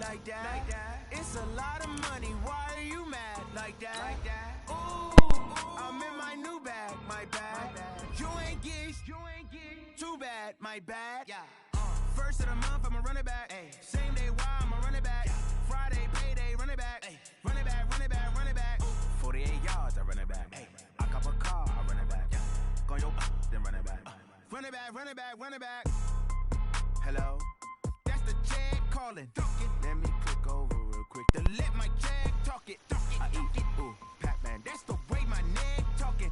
like that. It's a lot of money, why are you mad like that? Ooh, I'm in my new bag, my bad. You ain't geeks, too bad, my bad. First of the month, I'ma run it back. Same day, why I'ma run it back. Friday, payday, run it back. Run it back, run it back, run it back. 48 yards, I run it back. I cop a car, I run it back. Go yo, then run it back. Run it back, run it back, run it back. Hello, that's the check calling. Let me click over real quick to let my check talk it. I eat it, ooh, Pac-Man, that's the way my neck talking.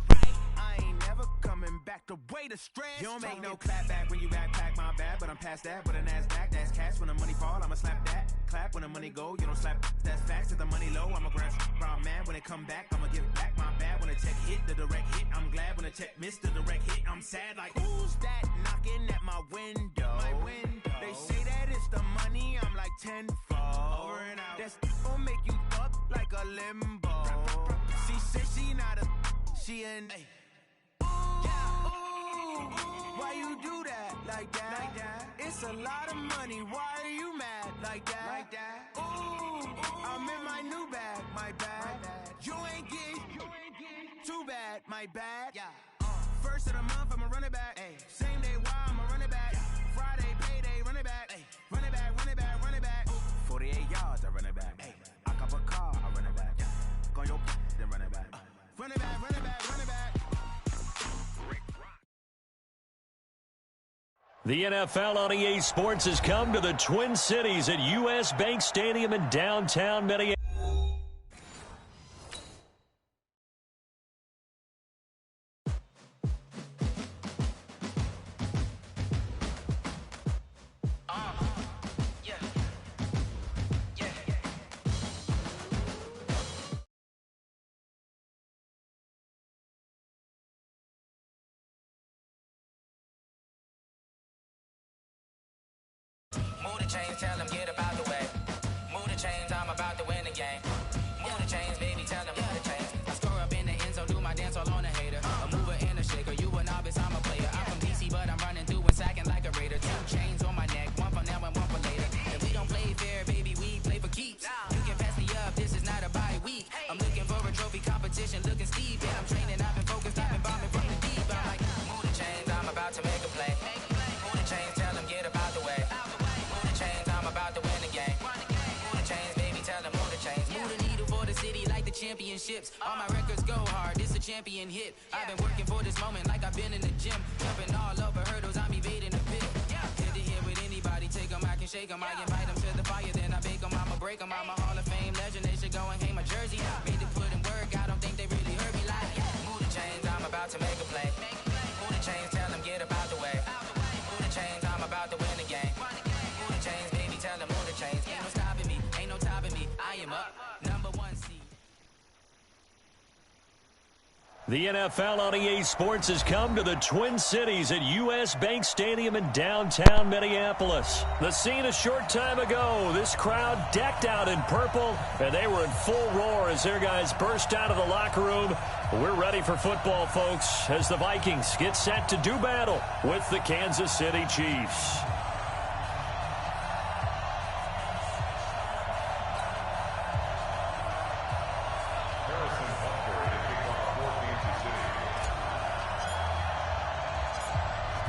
I ain't never coming back the way the stress. You don't make no clap back when you backpack, my bad, but I'm past that. With a NASDAQ, that's cash. When the money fall, I'ma slap that. Clap when the money go, you don't slap. That's facts. If the money low, I'ma grab brown man. When it come back, I'ma give back my bad. When the check hit, the direct hit, I'm glad. When the check missed the direct hit, I'm sad. Like, who's that knocking at my window? They say that it's the money, I'm like tenfold. Over and out. That's gon' make you up like a limbo. She said she not a, she an. Why you do that like that? It's a lot of money, why are you mad like that? Ooh, I'm in my new bag, my bad. You ain't geek, too bad, my bad. First of the month, I'ma run it back. Same day, why I'ma run it back. Friday, payday, run it back. Run it back, run it back, run it back. 48 yards, I run it back. I cop a car, I run it back. Go yo, then run it back. Run it back, run it back, run it back. The NFL on EA Sports has come to the Twin Cities at U.S. Bank Stadium in downtown Minneapolis. Move the chains, tell them get up out the way. Move the chains, I'm about to win the game. Move the chains, baby, tell them move the chains. I score up in the end zone, do my dance all on a hater. A mover and a shaker, you a novice, I'm a player. I'm from DC, but I'm running through and sacking like a raider. 2 chains on my neck, one for now and one for later. And we don't play fair, baby, we play for keeps. You can pass me up, this is not a bye week. I'm looking for a trophy competition, looking steep. Yeah, I'm training, I've been focused, I've been bombing from the deep. I'm like, move the chains, I'm about to make a play. Move the chains, tell them get up out the way. About to win the game. Move the chains, baby, tell them move the chains. Move the needle for the city like the championships. All my records go hard, this a champion hit. I've been working for this moment like I've been in the gym. Jumping all over hurdles, I'm evading the pit. Head to head with anybody, take them, I can shake them. I invite them to the fire, then I bake them, I'ma break them. I'm a Hall of Fame legend, they should go and hang my jersey. Made to put in work, I don't think they really heard me like. Move the chains, I'm about to make a play. Move the chains, tell them get up out the way. Move the chains, I'm about to win the game. Move the chains, baby, tell them move the chains. Ain't no stopping me, ain't no topping me. I am up, #1 seed. The NFL on EA Sports has come to the Twin Cities at U.S. Bank Stadium in downtown Minneapolis. The scene a short time ago, this crowd decked out in purple, and they were in full roar as their guys burst out of the locker room. We're ready for football, folks, as the Vikings get set to do battle with the Kansas City Chiefs.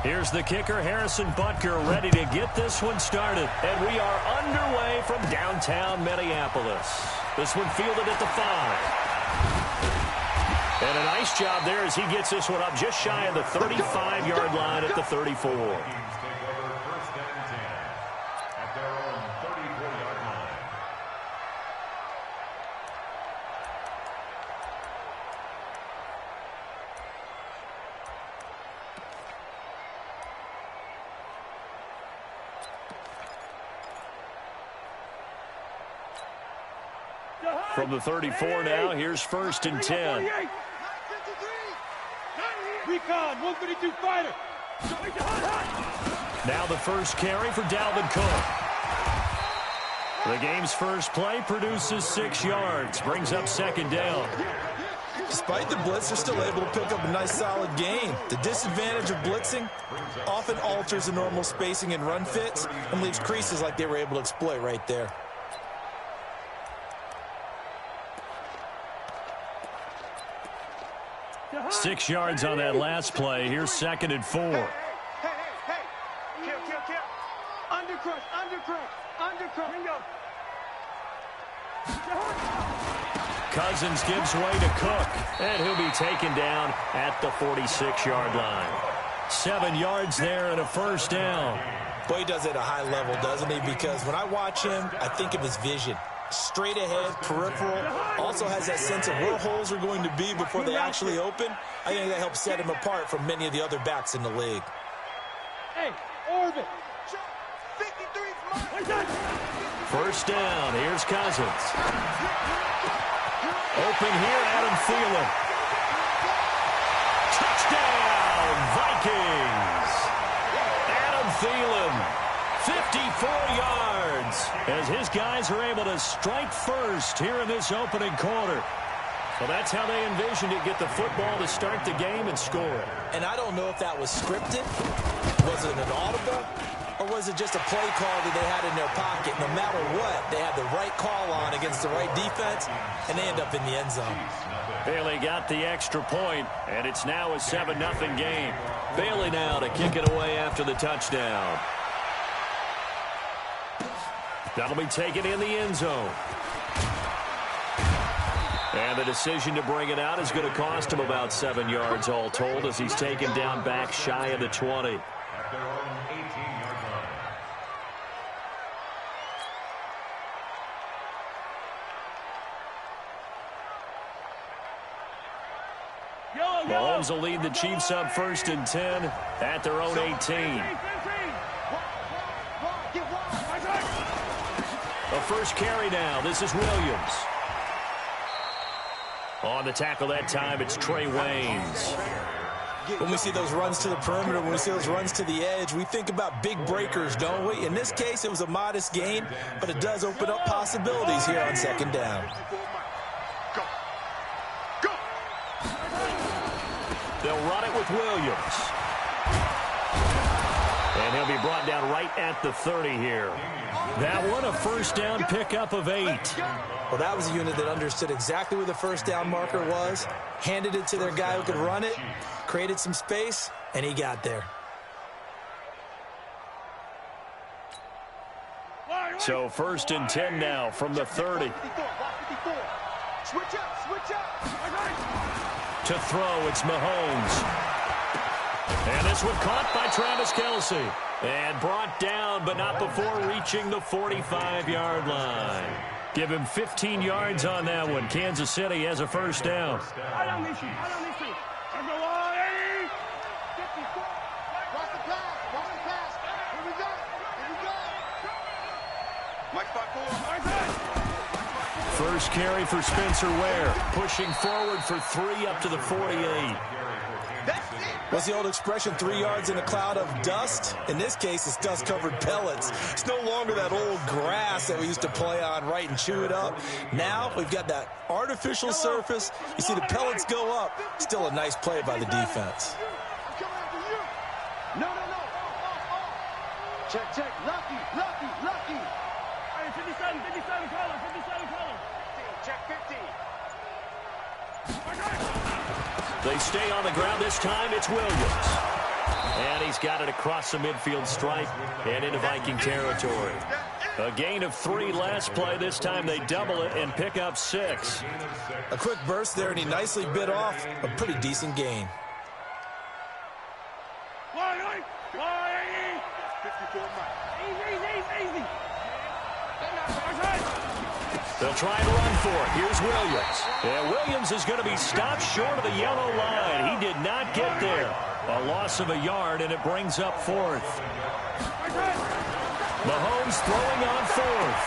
Here's the kicker, Harrison Butker, ready to get this one started. And we are underway from downtown Minneapolis. This one fielded at the 5. And a nice job there as he gets this one up just shy of the 35-yard line at the 34. From the 34 now, here's 1st and 10. Recon, 132 fighter. Now the first carry for Dalvin Cook. The game's first play produces 6 yards, brings up 2nd down. Despite the blitz, they're still able to pick up a nice solid gain. The disadvantage of blitzing often alters the normal spacing and run fits and leaves creases like they were able to exploit right there. 6 yards on that last play. Here's 2nd and 4. Hey. Kill. Undercrush. Bingo. Cousins gives way to Cook, and he'll be taken down at the 46-yard line. 7 yards there and a first down. Boy, he does it at a high level, doesn't he? Because when I watch him, I think of his vision. Straight ahead, peripheral, also has that sense of where holes are going to be before they actually open. I think that helps set him apart from many of the other backs in the league. Hey, orbit. First down, here's Cousins. Open here, Adam Thielen. Touchdown, Vikings! Adam Thielen, 54 yards, as his guys are able to strike first here in this opening quarter. Well, that's how they envisioned it, get the football to start the game and score. And I don't know if that was scripted, was it an audible, or was it just a play call that they had in their pocket? No matter what, they had the right call on against the right defense, and they end up in the end zone. Bailey got the extra point, and it's now a 7-0 game. Bailey now to kick it away after the touchdown. That'll be taken in the end zone. And the decision to bring it out is going to cost him about 7 yards all told, as he's taken down back shy of the 20. Mahomes will lead the Chiefs up 1st and 10 at their own 18. The first carry now. This is Williams. On the tackle that time, it's Trey Waynes. When we see those runs to the perimeter, when we see those runs to the edge, we think about big breakers, don't we? In this case, it was a modest gain, but it does open up possibilities here on 2nd down. They'll run it with Williams. And he'll be brought down right at the 30 here. That one, a first down pickup of 8. Well, that was a unit that understood exactly where the first down marker was, handed it to their guy who could run it, created some space, and he got there. So 1st and 10 now from the 30. Switch up. To throw, it's Mahomes. And this one caught by Travis Kelce. And brought down, but not before reaching the 45-yard line. Give him 15 yards on that one. Kansas City has a first down. I don't need you. Watch the pass. Here we go. First carry for Spencer Ware. Pushing forward for 3 up to the 48. What's the old expression, 3 yards in a cloud of dust? In this case, it's dust-covered pellets. It's no longer that old grass that we used to play on, right, and chew it up. Now we've got that artificial surface. You see the pellets go up. Still a nice play by the defense. No. Check. Lucky. Hey, 57 color. Check 50. They stay on the ground this time. It's Williams. And he's got it across the midfield stripe and into Viking territory. A gain of 3 last play. This time they double it and pick up 6. A quick burst there, and he nicely bit off a pretty decent gain. Easy. They'll try and run for it. Here's Williams. And Williams is going to be stopped short of the yellow line. He did not get there. A loss of a yard, and it brings up 4th. Mahomes throwing on 4th.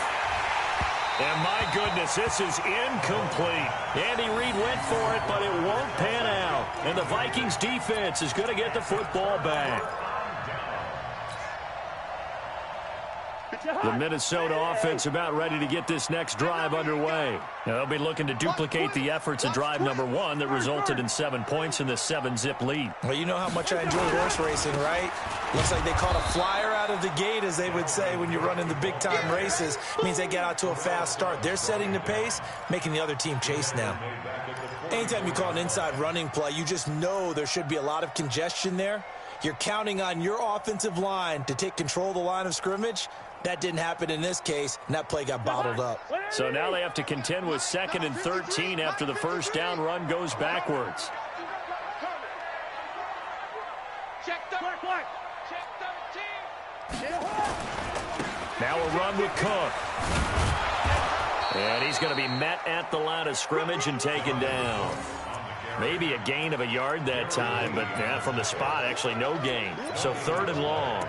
And my goodness, this is incomplete. Andy Reid went for it, but it won't pan out. And the Vikings defense is going to get the football back. The Minnesota offense about ready to get this next drive underway. Now, they'll be looking to duplicate the efforts of drive number 1 that resulted in 7 points in the 7-zip lead. Well, you know how much I enjoy horse racing, right? Looks like they caught a flyer out of the gate, as they would say when you're running the big-time races. It means they get out to a fast start. They're setting the pace, making the other team chase now. Anytime you call an inside running play, you just know there should be a lot of congestion there. You're counting on your offensive line to take control of the line of scrimmage. That didn't happen in this case, and that play got bottled up. So now they have to contend with 2nd and 13 after the first down run goes backwards. Now a run with Cook. And he's going to be met at the line of scrimmage and taken down. Maybe a gain of a yard that time, but from the spot, actually no gain. So 3rd and long.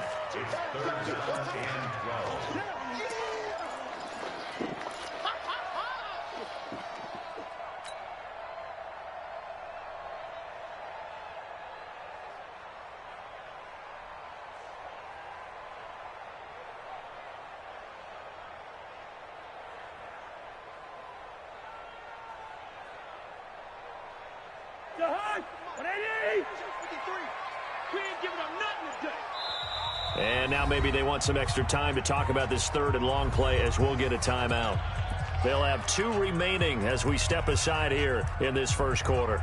And now maybe they want some extra time to talk about this 3rd and long play as we'll get a timeout. They'll have 2 remaining as we step aside here in this first quarter.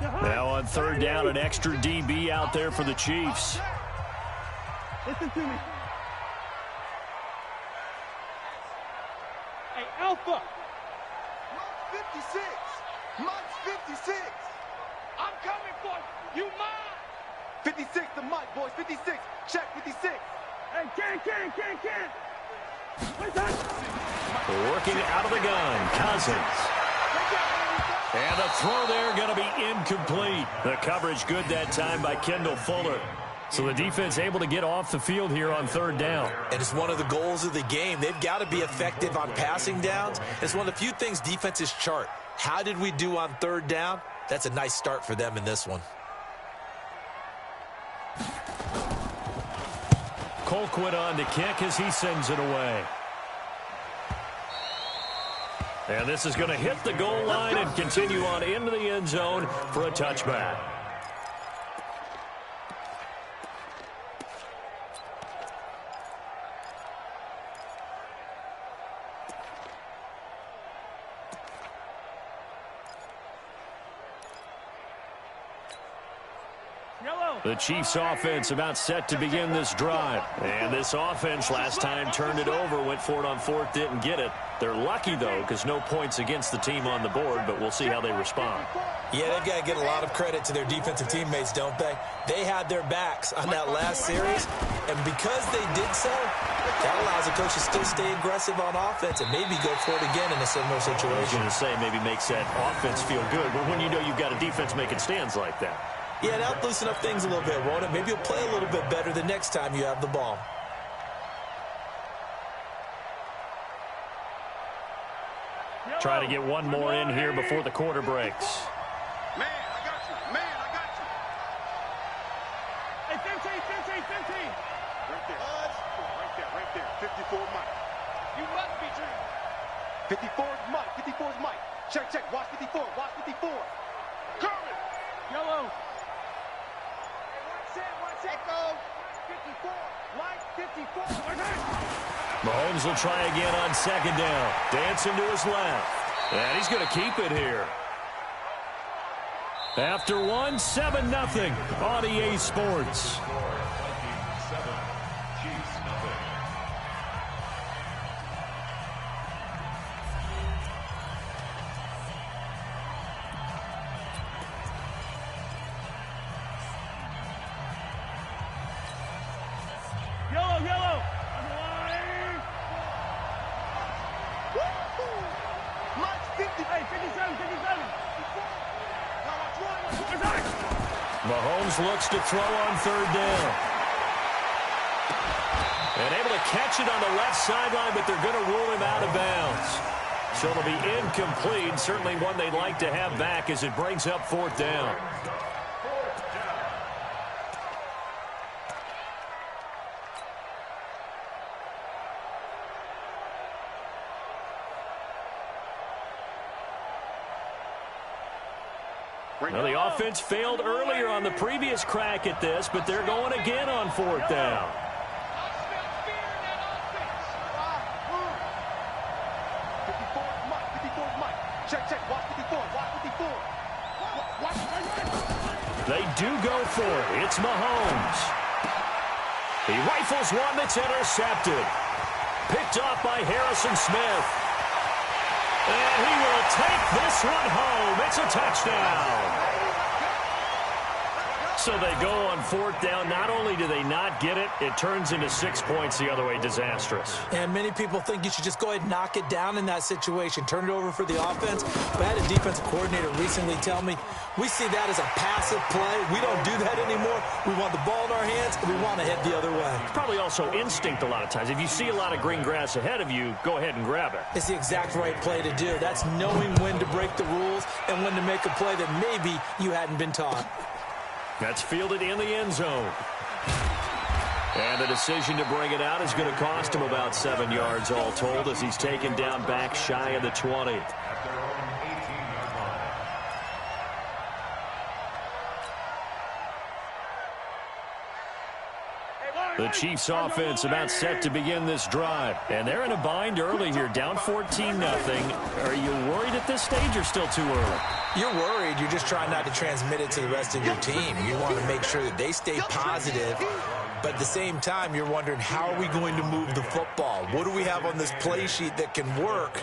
Now on 3rd down, an extra DB out there for the Chiefs. Listen to me. Hey, Alpha. Mike 56. Mike 56. I'm coming for you. You mine. 56 to Mike, boys. 56. Check 56. Hey, can. What's that? Working out of the gun, Cousins. And the throw there going to be incomplete. The coverage good that time by Kendall Fuller. So the defense able to get off the field here on 3rd down. And it's one of the goals of the game. They've got to be effective on passing downs. It's one of the few things defenses chart. How did we do on 3rd down? That's a nice start for them in this one. Colquitt on to kick as he sends it away. And this is going to hit the goal line and continue on into the end zone for a touchback. The Chiefs offense about set to begin this drive. And this offense last time turned it over, went for it on 4th, didn't get it. They're lucky, though, because no points against the team on the board, but we'll see how they respond. Yeah, they've got to get a lot of credit to their defensive teammates, don't they? They had their backs on that last series, and because they did so, that allows the coach to still stay aggressive on offense and maybe go for it again in a similar situation. I was going to say maybe makes that offense feel good, but when you know you've got a defense making stands like that. Yeah, that'll loosen up things a little bit, won't it? Maybe you'll play a little bit better the next time you have the ball. Try to get one more in here before the quarter breaks. Man, I got you. Hey, 15. Right there. 54 Mike. You must be true. 54 is Mike. 54 is Mike. Check. Watch 54. Watch 54. Coming. Yellow. Watch it. Go. 54. Mike 54. Mahomes will try again on 2nd down. Dancing to his left. And he's going to keep it here. After one, 7-0 on EA Sports. Yellow. Mike 50. Hey, 57. Mahomes looks to throw on 3rd down. And able to catch it on the left sideline, but they're going to rule him out of bounds. So it'll be incomplete. Certainly one they'd like to have back as it brings up 4th down. Well, the offense failed earlier on the previous crack at this, but they're going again on 4th down. They do go for it. It's Mahomes. He rifles one that's intercepted. Picked off by Harrison Smith. And he will take this one home. It's a touchdown. So they go on 4th down. Not only do they not get it, it turns into 6 points the other way. Disastrous. And many people think you should just go ahead and knock it down in that situation. Turn it over for the offense. But I had a defensive coordinator recently tell me, we see that as a passive play. We don't do that anymore. We want the ball in our hands, and we want to head the other way. It's probably also instinct a lot of times. If you see a lot of green grass ahead of you, go ahead and grab it. It's the exact right play to do. That's knowing when to break the rules and when to make a play that maybe you hadn't been taught. That's fielded in the end zone. And the decision to bring it out is going to cost him about 7 yards all told as he's taken down back shy of the 20. The Chiefs offense about set to begin this drive. And they're in a bind early here, down 14-0. Are you worried at this stage or still too early? You're worried. You're just trying not to transmit it to the rest of your team. You want to make sure that they stay positive. But at the same time, you're wondering, how are we going to move the football? What do we have on this play sheet that can work?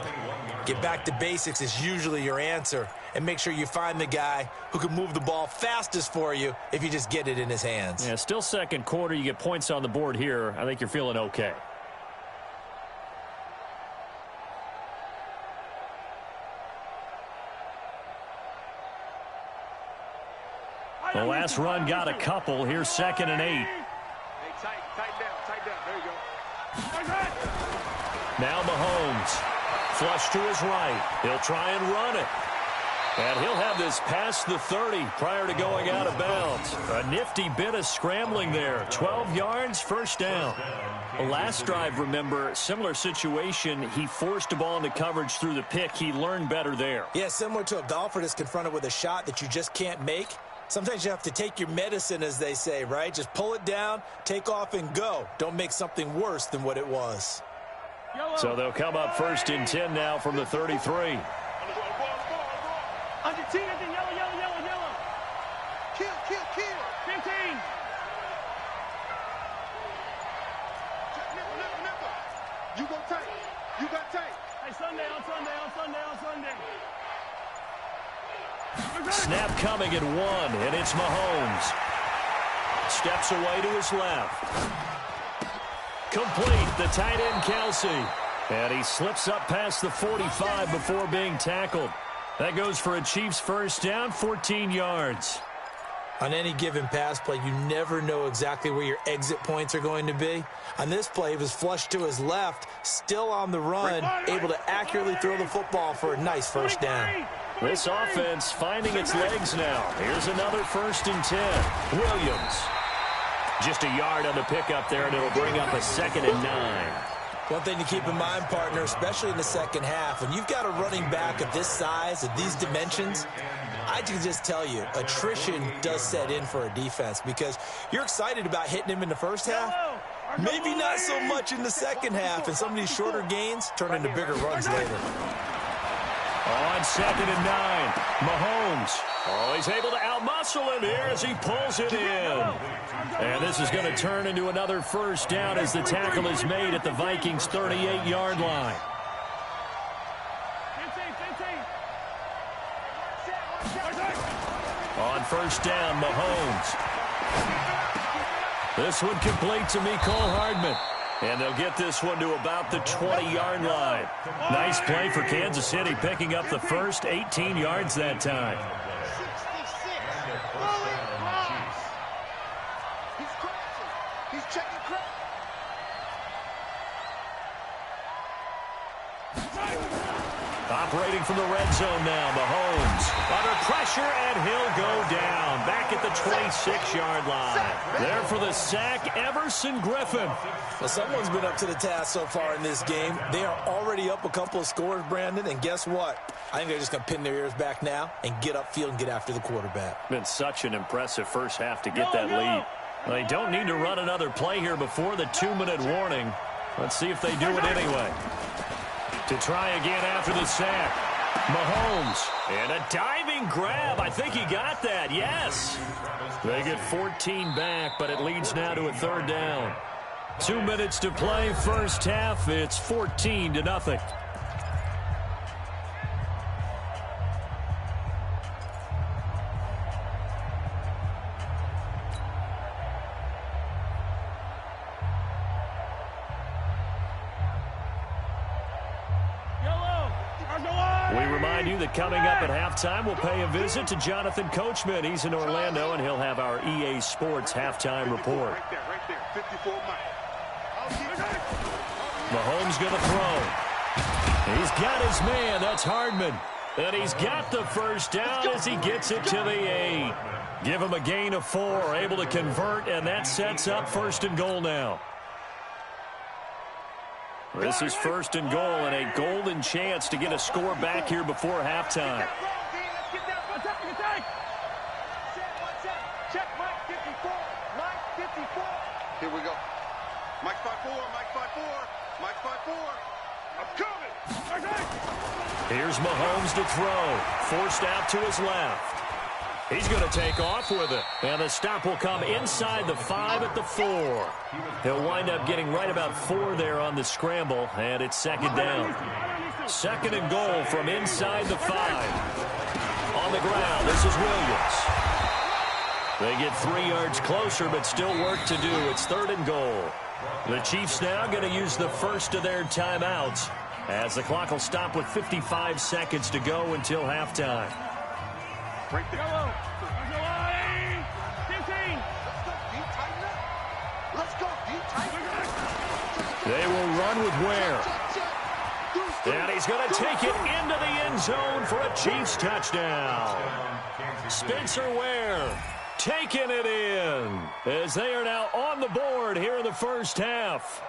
Get back to basics is usually your answer. And make sure you find the guy who can move the ball fastest for you if you just get it in his hands. Yeah, still second quarter. You get points on the board here. I think you're feeling okay. The last run got a couple. Here's 2nd and 8. Hey, tighten down. There you go. Now Mahomes. Flush to his right. He'll try and run it. And he'll have this past the 30 prior to going out of bounds. A nifty bit of scrambling there. 12 yards, 1st down. The last drive, remember, similar situation. He forced a ball into coverage through the pick. He learned better there. Yeah, similar to a golfer that's confronted with a shot that you just can't make. Sometimes you have to take your medicine, as they say, right? Just pull it down, take off, and go. Don't make something worse than what it was. So they'll come up 1st and 10 now from the 33. Under 10, yellow. Kill. 15. You go tight. You got tight. Hey, Sunday. Snap coming at 1, and it's Mahomes. Steps away to his left. Complete, the tight end Kelsey. And he slips up past the 45 before being tackled. That goes for a Chiefs 1st down, 14 yards. On any given pass play, you never know exactly where your exit points are going to be. On this play, he was flushed to his left, still on the run, able to accurately throw the football for a nice 1st down. This offense finding its legs now. Here's another 1st and 10. Williams. Just a yard on the pickup there, and it'll bring up a 2nd and 9. One thing to keep in mind, partner, especially in the second half, when you've got a running back of this size, of these dimensions, I can just tell you, attrition does set in for a defense because you're excited about hitting him in the first half. Maybe not so much in the second half, and some of these shorter gains turn into bigger runs later. On 2nd and 9, Mahomes. Oh, he's able to outmuscle him here as he pulls it in. And this is going to turn into another 1st down as the tackle is made at the Vikings' 38-yard line. On 1st down, Mahomes. This one complete to Mecole Hardman. And they'll get this one to about the 20-yard line. Nice play for Kansas City, picking up the first 18 yards that time. 66. He's crashing. He's checking crack. operating from the red zone now. Mahomes under pressure, and he'll go down back at the 26-yard line. There for the sack, Everson Griffin. Well, someone's been up to the task so far in this game. They are already up a couple of scores, Brandon, and guess what? I think they're just going to pin their ears back now and get upfield and get after the quarterback. Been such an impressive first half to get that lead. They don't need to run another play here before the 2-minute warning. Let's see if they do it anyway. To try again after the sack. Mahomes. And a diving grab. I think he got that. Yes. They get 14 back, but it leads now to a 3rd down. 2 minutes to play first half. It's 14-0. Coming up at halftime, we'll pay a visit to Jonathan Coachman. He's in Orlando, and he'll have our EA Sports halftime report. Right there, 54 miles. Mahomes going to throw. He's got his man. That's Hardman. And he's got the first down as he gets it to the 8. Give him a gain of 4. Able to convert, and that sets up 1st and goal now. This is 1st and goal and a golden chance to get a score back here before halftime. Here we go. Mike 5-4, Mike 5-4, Mike 5-4. I'm coming. Here's Mahomes to throw. Forced out to his left. He's going to take off with it. And the stop will come inside the 5 at the 4. He'll wind up getting right about 4 there on the scramble, and it's 2nd down. 2nd and goal from inside the 5. On the ground, this is Williams. They get 3 yards closer, but still work to do. It's 3rd and goal. The Chiefs now going to use the first of their timeouts, as the clock will stop with 55 seconds to go until halftime. Right there. They will run with Ware. And he's going to take it into the end zone for a Chiefs touchdown. Spencer Ware taking it in as they are now on the board here in the first half.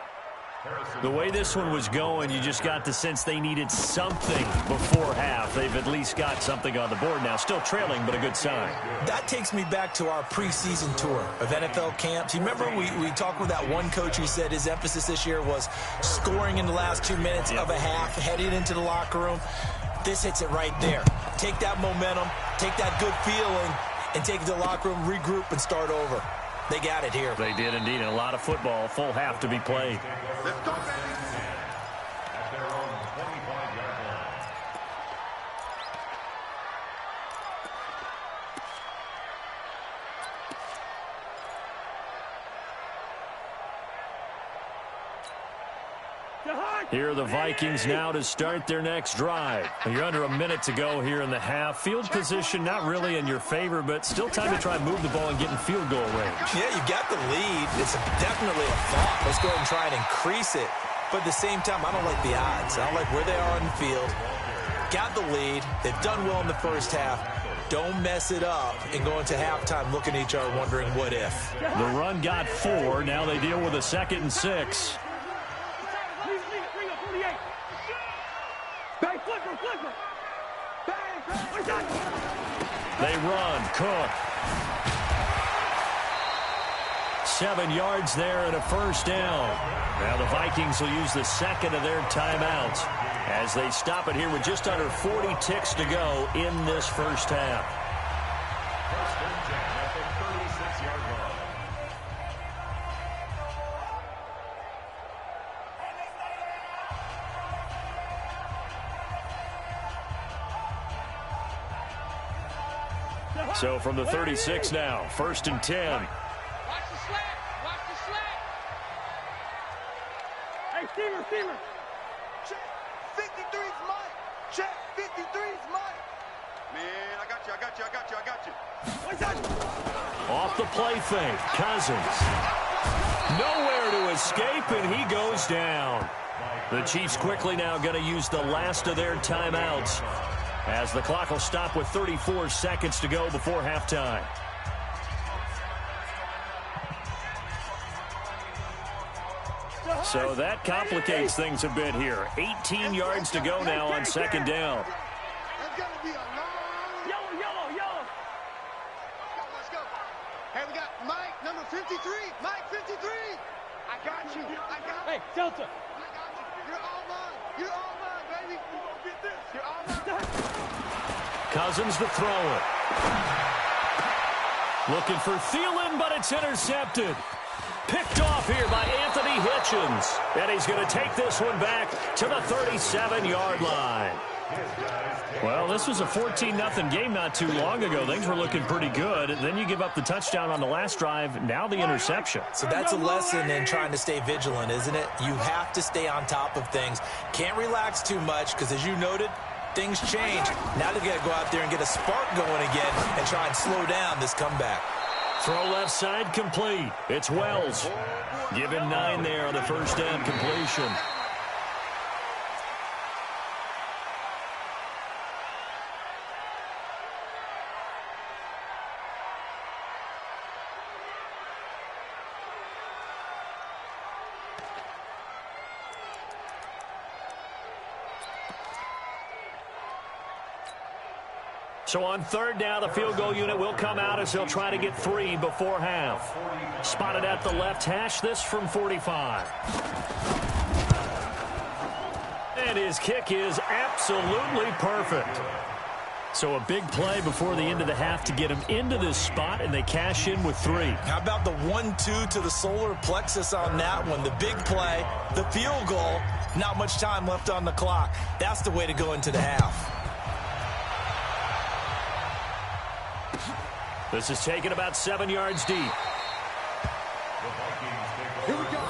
The way this one was going, you just got the sense they needed something before half. They've at least got something on the board now. Still trailing, but a good sign. That takes me back to our preseason tour of NFL camps. You remember we talked with that one coach who said his emphasis this year was scoring in the last 2 minutes of a half, heading into the locker room. This hits it right there. Take that momentum, take that good feeling, and take it to the locker room, regroup, and start over. They got it here. They did indeed. And a lot of football, full half to be played. Let's go, baby. Here are the Vikings now to start their next drive. You're under a minute to go here in the half. Field position not really in your favor, but still time to try and move the ball and get in field goal range. Yeah, you got the lead. It's definitely a thought. Let's go ahead and try and increase it. But at the same time, I don't like the odds. I don't like where they are on the field. Got the lead. They've done well in the first half. Don't mess it up and go into halftime looking at each other wondering what if. The run got 4. Now they deal with a 2nd and 6. They run. Cook. 7 yards there and a first down. Now the Vikings will use the 2nd of their timeouts as they stop it here with just under 40 ticks to go in this first half. So from the 36 now, 1st and 10. Watch the slack. Watch the slack. Hey, Steamer. Check. 53's Mike. Check. 53's Mike. Man, I got you. Off the play fake, Cousins. Nowhere to escape, and he goes down. The Chiefs quickly now going to use the last of their timeouts as the clock will stop with 34 seconds to go before halftime. So that complicates things a bit here. 18 yards to go now on second down. That's going to be a long... Yellow. Let's go. Hey, we got Mike, number 53. Mike, 53. I got you. Hey, Delta. I got you. You're all mine, baby. You're all mine. Cousins to throw it. Looking for Thielen, but it's intercepted. Picked off here by Anthony Hitchens. And he's going to take this one back to the 37-yard line. Well, this was a 14-0 game not too long ago. Things were looking pretty good. And then you give up the touchdown on the last drive. Now the interception. So that's a lesson in trying to stay vigilant, isn't it? You have to stay on top of things. Can't relax too much because, as you noted, things change. Now they've got to go out there and get a spark going again and try and slow down this comeback. Throw left side complete. It's Wells. Give him 9 there on the first down completion. So on third down, the field goal unit will come out as they'll try to get 3 before half. Spotted at the left hash, this from 45. And his kick is absolutely perfect. So a big play before the end of the half to get him into this spot, and they cash in with 3. How about the 1-2 to the solar plexus on that one? The big play, the field goal, not much time left on the clock. That's the way to go into the half. This is taken about 7 yards deep. Here we go.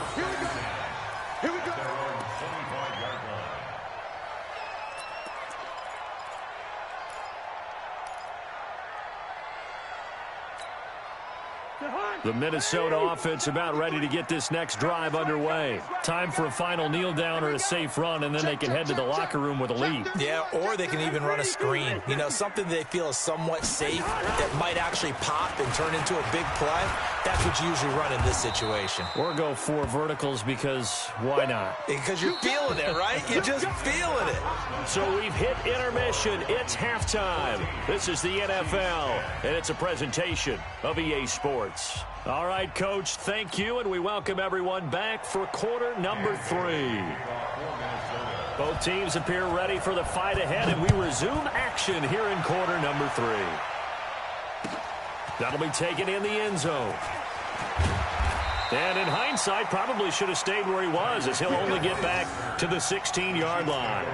The Minnesota offense about ready to get this next drive underway. Time for a final kneel down or a safe run, and then they can head to the locker room with a lead. Yeah, or they can even run a screen. You know, something they feel is somewhat safe that might actually pop and turn into a big play. That's what you usually run in this situation. Or go 4 verticals because why not? Because you're feeling it, right? You're just feeling it. So we've hit intermission. It's halftime. This is the NFL, and it's a presentation of EA Sports. All right, Coach, thank you, and we welcome everyone back for quarter number 3. Both teams appear ready for the fight ahead, and we resume action here in quarter number 3. That'll be taken in the end zone. And in hindsight, probably should have stayed where he was, as he'll only get back to the 16-yard line.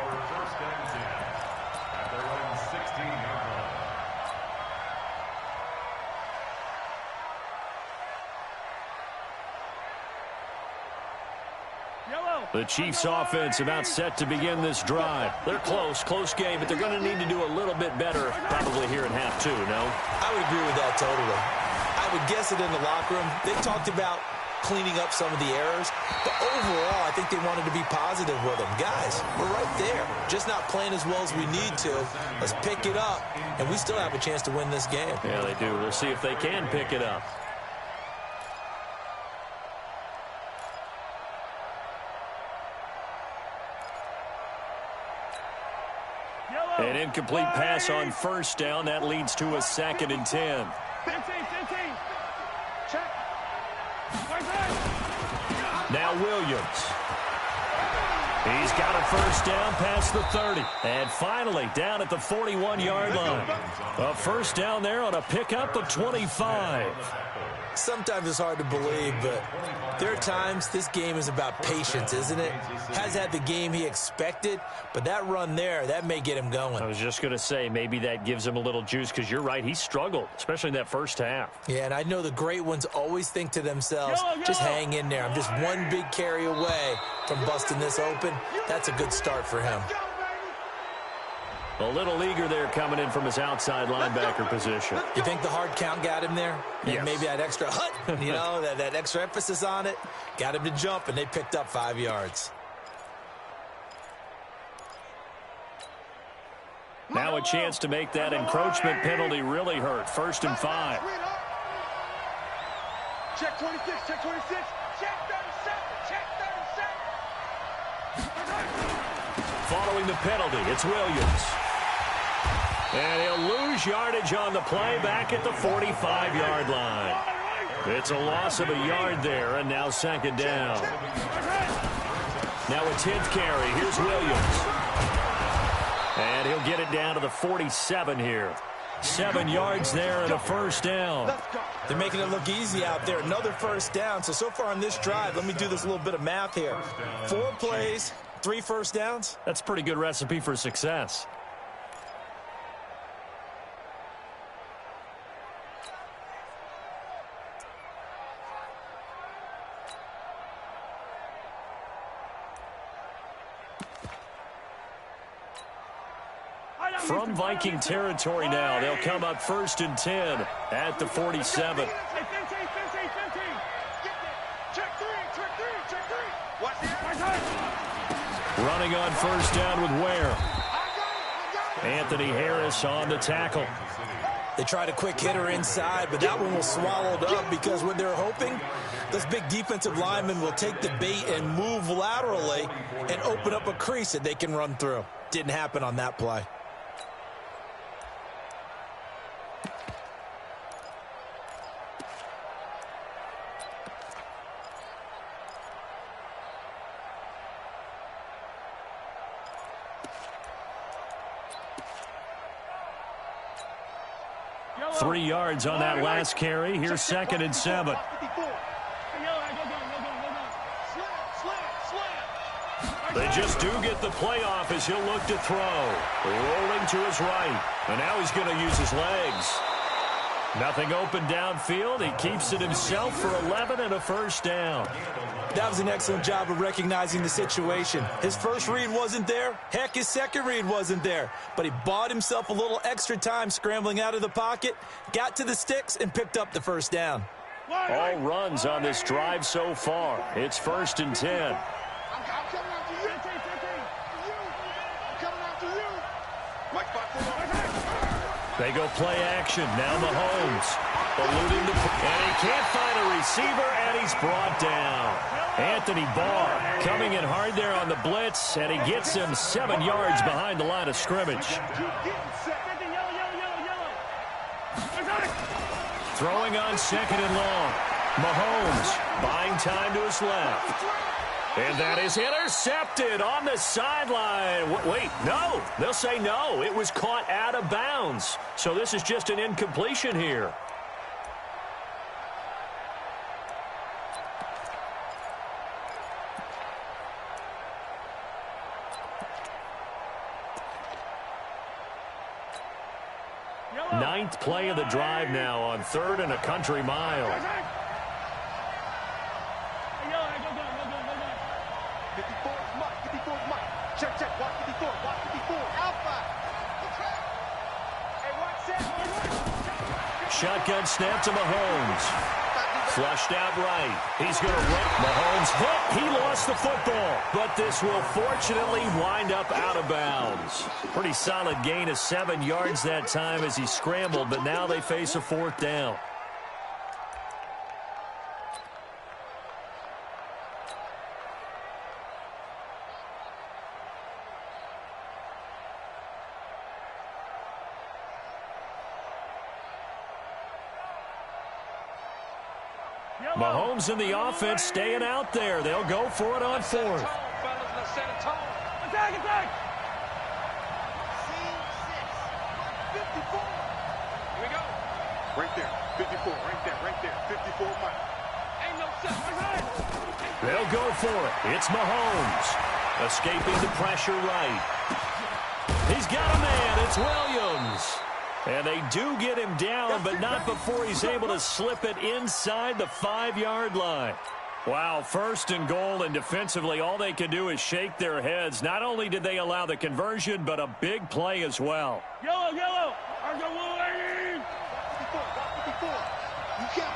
The Chiefs offense about set to begin this drive. They're close game, but they're going to need to do a little bit better probably here in half 2, no? I would agree with that totally. I would guess it in the locker room. They talked about cleaning up some of the errors, but overall, I think they wanted to be positive with them. Guys, we're right there. Just not playing as well as we need to. Let's pick it up, and we still have a chance to win this game. Yeah, they do. We'll see if they can pick it up. An incomplete pass on first down. That leads to a 2nd and 10. 15. Check. Now Williams. He's got a first down past the 30. And finally down at the 41-yard line. A first down there on a pickup of 25. Sometimes it's hard to believe, but there are times this game is about patience, isn't it? Has had the game he expected, but that run there, that may get him going. I was just going to say, maybe that gives him a little juice, because you're right, he struggled, especially in that first half. Yeah, and I know the great ones always think to themselves, just hang in there. I'm just one big carry away from busting this open. That's a good start for him. A little eager there coming in from his outside linebacker position. You think the hard count got him there? And yes. Maybe that extra hut, you know, that extra emphasis on it, got him to jump, and they picked up 5 yards. Now a chance to make that encroachment penalty really hurt. 1st and 5. Check 26, check 26, check 37, check 37. Following the penalty, it's Williams. And he'll lose yardage on the play back at the 45-yard line. It's a loss of a yard there, and now 2nd down. Now a 10th carry. Here's Williams. And he'll get it down to the 47 here. 7 yards there and a 1st down. They're making it look easy out there. Another 1st down. So far on this drive, let me do this little bit of math here. 4 plays, 3 1st downs. That's a pretty good recipe for success. From Viking territory now, they'll come up 1st and 10 at the 47. Running on 1st down with Ware. Anthony Harris on the tackle. They tried a quick hitter inside, but that one was swallowed up because what they're hoping, those big defensive linemen will take the bait and move laterally and open up a crease that they can run through. Didn't happen on that play. Three yards on that last carry. Here's 2nd and 7. They just do get the playoff as he'll look to throw. Rolling to his right. And now he's going to use his legs. Nothing open downfield. He keeps it himself for 11 and a 1st down. That was an excellent job of recognizing the situation. His first read wasn't there. Heck, his second read wasn't there. But he bought himself a little extra time scrambling out of the pocket, got to the sticks, and picked up the 1st down. All runs on this drive so far. It's 1st and 10. They go play action. Now Mahomes. Eluding the... And he can't find a receiver, and he's brought down. Anthony Barr coming in hard there on the blitz, and he gets him 7 yards behind the line of scrimmage. Throwing on 2nd and long. Mahomes buying time to his left. And that is intercepted on the sideline. Wait, no. They'll say no. It was caught out of bounds. So this is just an incompletion here. Ninth play of the drive now on 3rd and a country mile. 54 is Mike. 54 is Mike. Check, check. Watch 54. Watch 54. Alpha. Hey, watch that. Shotgun snap to Mahomes. Flushed out right. He's going to run. Mahomes hit. He lost the football. But this will fortunately wind up out of bounds. Pretty solid gain of 7 yards that time as he scrambled, but now they face a 4th down. Mahomes in the offense staying out there. They'll go for it on 4th. Attack, attack. C6. 54. Here we go. Right there. 54. Right there. Right there. 54 Mike. Ain't no set. They'll go for it. It's Mahomes. Escaping the pressure right. He's got a man. It's Williams. And they do get him down, but not before he's able to slip it inside the 5-yard line. Wow, 1st and goal, and defensively all they can do is shake their heads. Not only did they allow the conversion, but a big play as well. Yellow, yellow. You can't.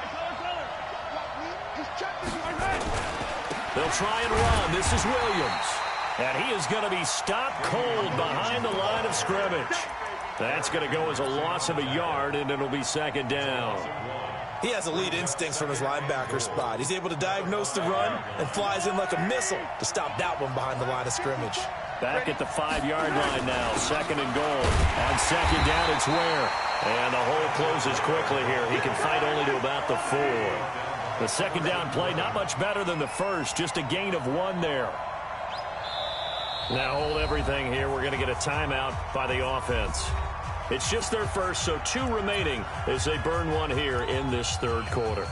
They'll try and run. This is Williams. And he is going to be stopped cold behind the line of scrimmage. That's going to go as a loss of a yard, and it'll be 2nd down. He has elite instincts from his linebacker spot. He's able to diagnose the run and flies in like a missile to stop that one behind the line of scrimmage. Back at the 5-yard line now, 2nd and goal. On 2nd down, it's Ware. And the hole closes quickly here. He can fight only to about the 4. The 2nd down play, not much better than the first, just a gain of 1 there. Now hold everything here. We're going to get a timeout by the offense. It's just their first, so 2 remaining as they burn 1 here in this 3rd quarter.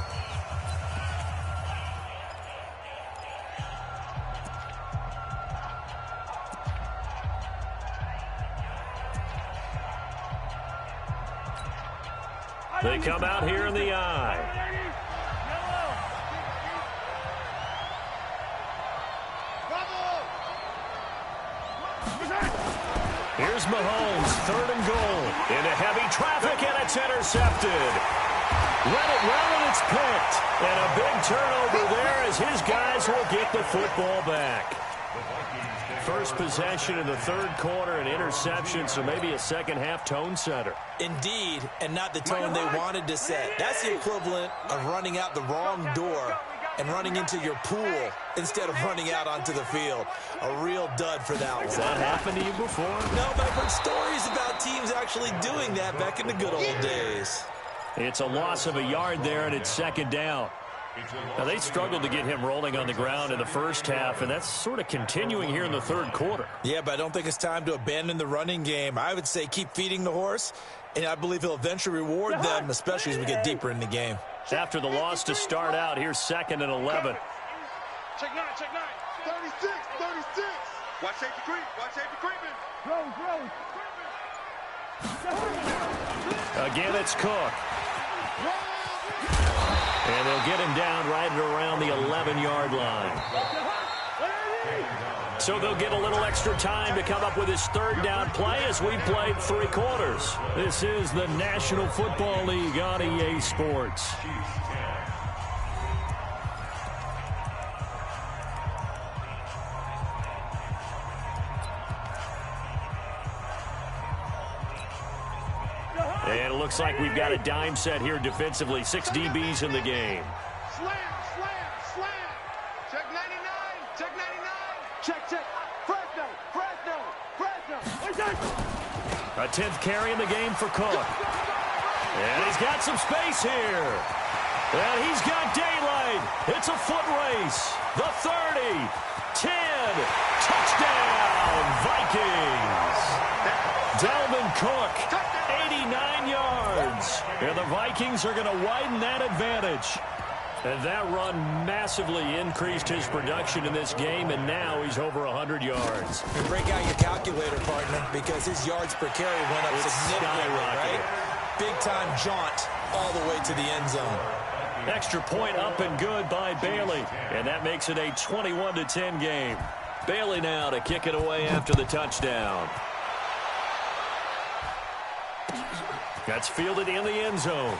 They come out here in the eye. Here's Mahomes, 3rd and goal. Into heavy traffic, and it's intercepted. Read it well, and it's picked. And a big turnover there as his guys will get the football back. First possession in the 3rd quarter, an interception, so maybe a second-half tone setter. Indeed, and not the tone they wanted to set. That's the equivalent of running out the wrong door and running into your pool instead of running out onto the field. A real dud for that one. Has that happened to you before? No, but I've heard stories about teams actually doing that back in the good old days. It's a loss of a yard there, and it's 2nd down. Now, they struggled to get him rolling on the ground in the first half, and that's sort of continuing here in the 3rd quarter. Yeah, but I don't think it's time to abandon the running game. I would say keep feeding the horse, and I believe he'll eventually reward them, especially as we get deeper in the game. After the loss to start out, here's 2nd and 11. Check 9, check 9. 36, 36. Watch safety creep, watch safety creeping. Again, it's Cook. And they'll get him down right at around the 11-yard line. So they'll get a little extra time to come up with his 3rd down play as we played 3 quarters. This is the National Football League on EA Sports. And it looks like we've got a dime set here defensively. 6 DBs in the game. Slam, slam, slam. Check 99, check 99. Check, check. Fresno, Fresno, Fresno. A 10th carry in the game for Cook. And he's got some space here. And he's got daylight. It's a foot race. The 30, 10, touchdown, Vikings. Dalvin Cook, 89 yards. And the Vikings are going to widen that advantage. And that run massively increased his production in this game, and now he's over 100 yards. And break out your calculator, partner, because his yards per carry went up significantly, right? Big-time jaunt all the way to the end zone. Extra point up and good by Bailey, and that makes it a 21-10 game. Bailey now to kick it away after the touchdown. That's fielded in the end zone.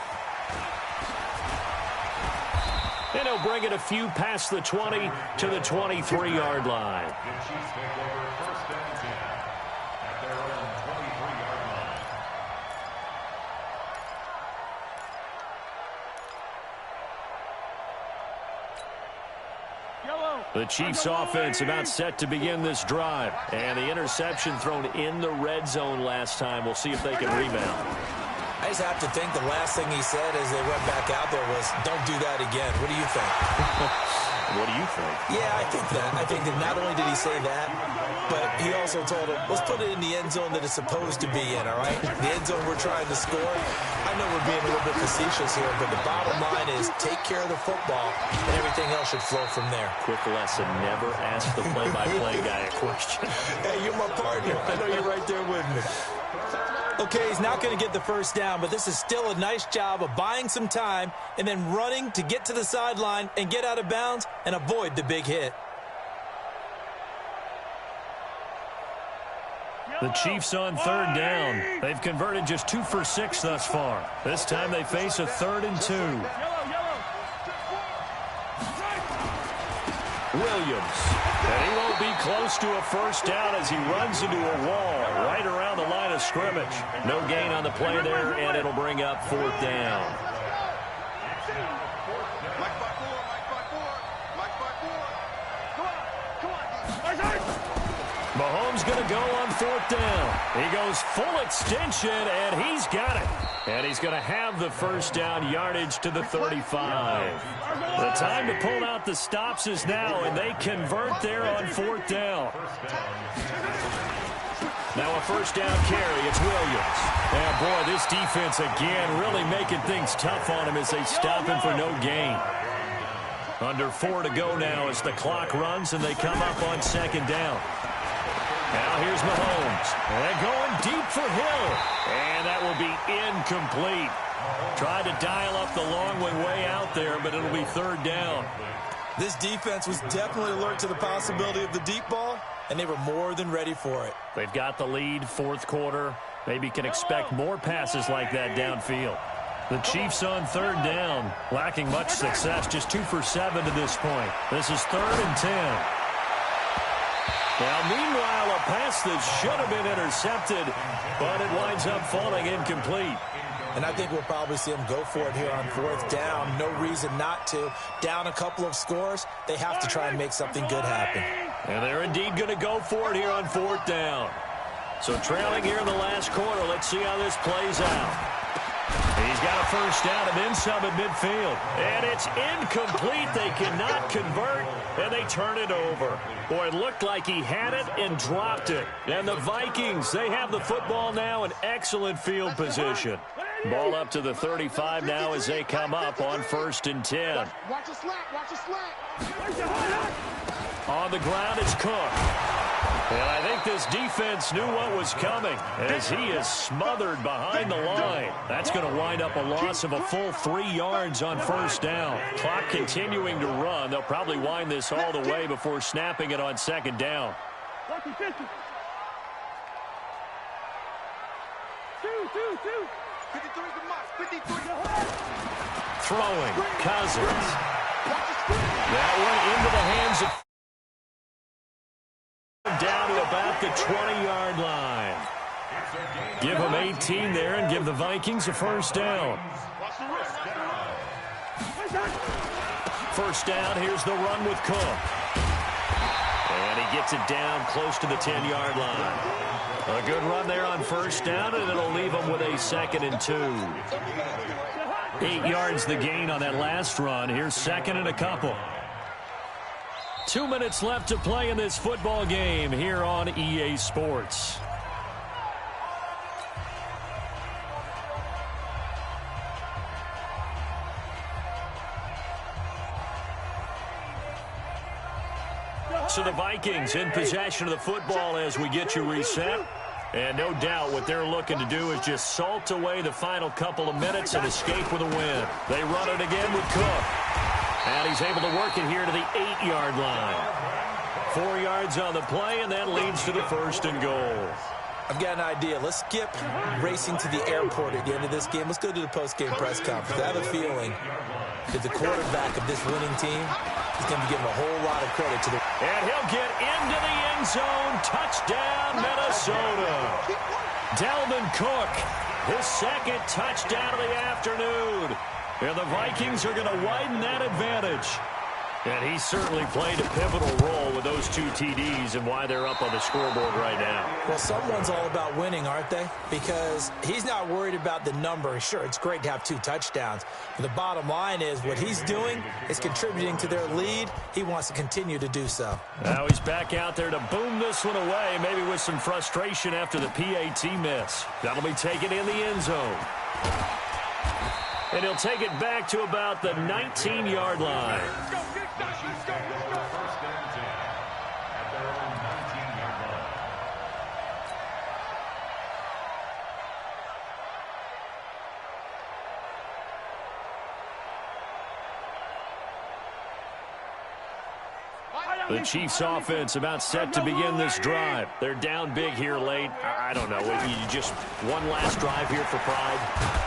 And he'll bring it a few past the 20 to the 23-yard line. The Chiefs offense about set to begin this drive. And the interception thrown in the red zone last time. We'll see if they can rebound. I just have to think the last thing he said as they went back out there was, don't do that again. What do you think? What do you think? Yeah, I think that. I think that not only did he say that, but he also told him, let's put it in the end zone that it's supposed to be in, all right? The end zone we're trying to score. I know we're being a little bit facetious here, but the bottom line is take care of the football, and everything else should flow from there. Quick lesson, never ask the play-by-play guy a question. Hey, you're my partner. I know you're right there with me. Okay, he's not going to get the first down, but this is still a nice job of buying some time and then running to get to the sideline and get out of bounds and avoid the big hit. The Chiefs on third down. They've converted just 2 for 6 thus far. This time they face a 3rd and 2. Williams. And he won't be close to a first down as he runs into a wall right around the line of scrimmage. No gain on the play there, and it'll bring up 4th down. Mahomes going to go on 4th down. He goes full extension, and he's got it. And he's going to have the first down yardage to the 35. The time to pull out the stops is now, and they convert there on 4th down. Now a first down carry. It's Williams. And boy, this defense again really making things tough on him as they stop him for no gain. Under 4 to go now as the clock runs, and they come up on 2nd down. Now here's Mahomes. And going deep for Hill. And that will be incomplete. Tried to dial up the long way out there, but it'll be 3rd down. This defense was definitely alert to the possibility of the deep ball, and they were more than ready for it. They've got the lead, 4th quarter. Maybe can expect more passes like that downfield. The Chiefs on 3rd down, lacking much success, just 2 for 7 to this point. This is 3rd and 10. Now, meanwhile, a pass that should have been intercepted, but it winds up falling incomplete. And I think we'll probably see them go for it here on 4th down. No reason not to. Down a couple of scores, they have to try and make something good happen. And they're indeed going to go for it here on 4th down. So trailing here in the last quarter, let's see how this plays out. He's got a first down and then some at midfield. And it's incomplete. They cannot convert, and they turn it over. Boy, it looked like he had it and dropped it. And the Vikings, they have the football now in excellent field position. Ball up to the 35 now as they come up on 1st and 10. Watch a slack, watch a slack. On the ground, it's Cook. And I think this defense knew what was coming as he is smothered behind the line. That's going to wind up a loss of a full 3 yards on 1st down. Clock continuing to run. They'll probably wind this all the way before snapping it on 2nd down. Throwing, Cousins. That one into the hands of down to about the 20-yard line. Give them 18 there and give the Vikings a first down. First down, here's the run with Cook. And he gets it down close to the 10-yard line. A good run there on first down, and it'll leave them with a 2nd and 2. 8 yards the gain on that last run. Here's 2nd and a couple. 2 minutes left to play in this football game here on EA Sports. So the Vikings in possession of the football as we get you reset. And no doubt what they're looking to do is just salt away the final couple of minutes and escape with a win. They run it again with Cook. And he's able to work it here to the 8-yard line. 4 yards on the play, and that leads to the 1st and goal. I've got an idea. Let's skip racing to the airport at the end of this game. Let's go to the post-game press conference. I have a feeling that the quarterback of this winning team is going to be given a whole lot of credit to the... And he'll get into the end zone. Touchdown, Minnesota. Dalvin Cook, his 2nd touchdown of the afternoon. And the Vikings are going to widen that advantage. And he certainly played a pivotal role with those 2 TDs and why they're up on the scoreboard right now. Well, someone's all about winning, aren't they? Because he's not worried about the number. Sure, it's great to have 2 touchdowns. But the bottom line is what he's doing is contributing to their lead. He wants to continue to do so. Now he's back out there to boom this one away, maybe with some frustration after the PAT miss. That'll be taken in the end zone. And he'll take it back to about the 19-yard line. The Chiefs offense about set to begin this drive. They're down big here late. I don't know. You just one last drive here for pride.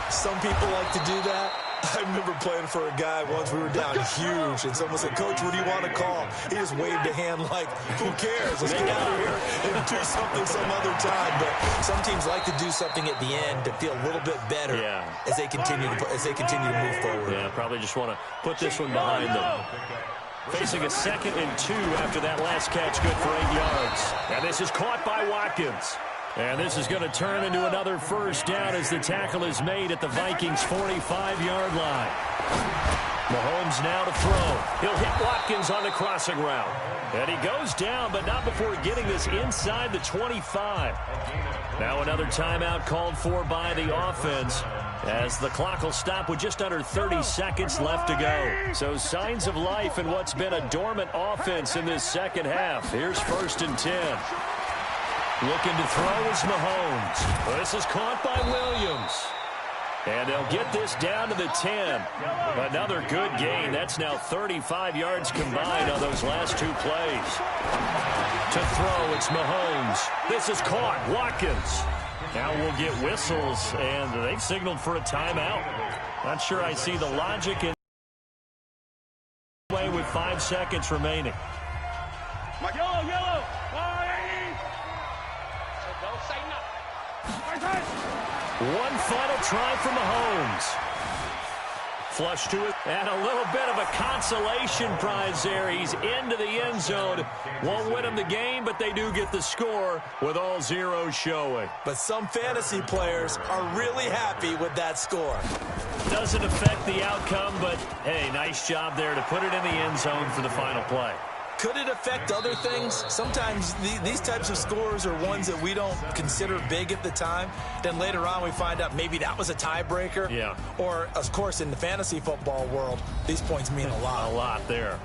Some people like to do that. I remember playing for a guy once. We were down huge, and someone said, "Coach, what do you want to call?" He just waved a hand like, "Who cares? Let's get out of here and do something some other time." But some teams like to do something at the end to feel a little bit better as they continue to move forward. Yeah, probably just want to put this one behind them. Facing a 2nd and 2 after that last catch, good for 8 yards. And this is caught by Watkins. And this is going to turn into another first down as the tackle is made at the Vikings' 45-yard line. Mahomes now to throw. He'll hit Watkins on the crossing route. And he goes down, but not before getting this inside the 25. Now another timeout called for by the offense, as the clock will stop with just under 30 seconds left to go. So signs of life in what's been a dormant offense in this second half. Here's 1st and 10. Looking to throw is Mahomes. This is caught by Williams. And they'll get this down to the 10. Another good gain. That's now 35 yards combined on those last 2 plays. To throw, it's Mahomes. This is caught. Watkins. Now we'll get whistles, and they've signaled for a timeout. Not sure I see the logic in with 5 seconds remaining. Yellow. Don't say nothing. One final try for Mahomes. Flush to it, and a little bit of a consolation prize there. He's into the end zone. Won't win him the game, but they do get the score with all zeros showing. But some fantasy players are really happy with that score. Doesn't affect the outcome, but, hey, nice job there to put it in the end zone for the final play. Could it affect other things? Sometimes these types of scores are ones that we don't consider big at the time. Then later on we find out maybe that was a tiebreaker. Yeah. Or, of course, in the fantasy football world, these points mean a lot. A lot there.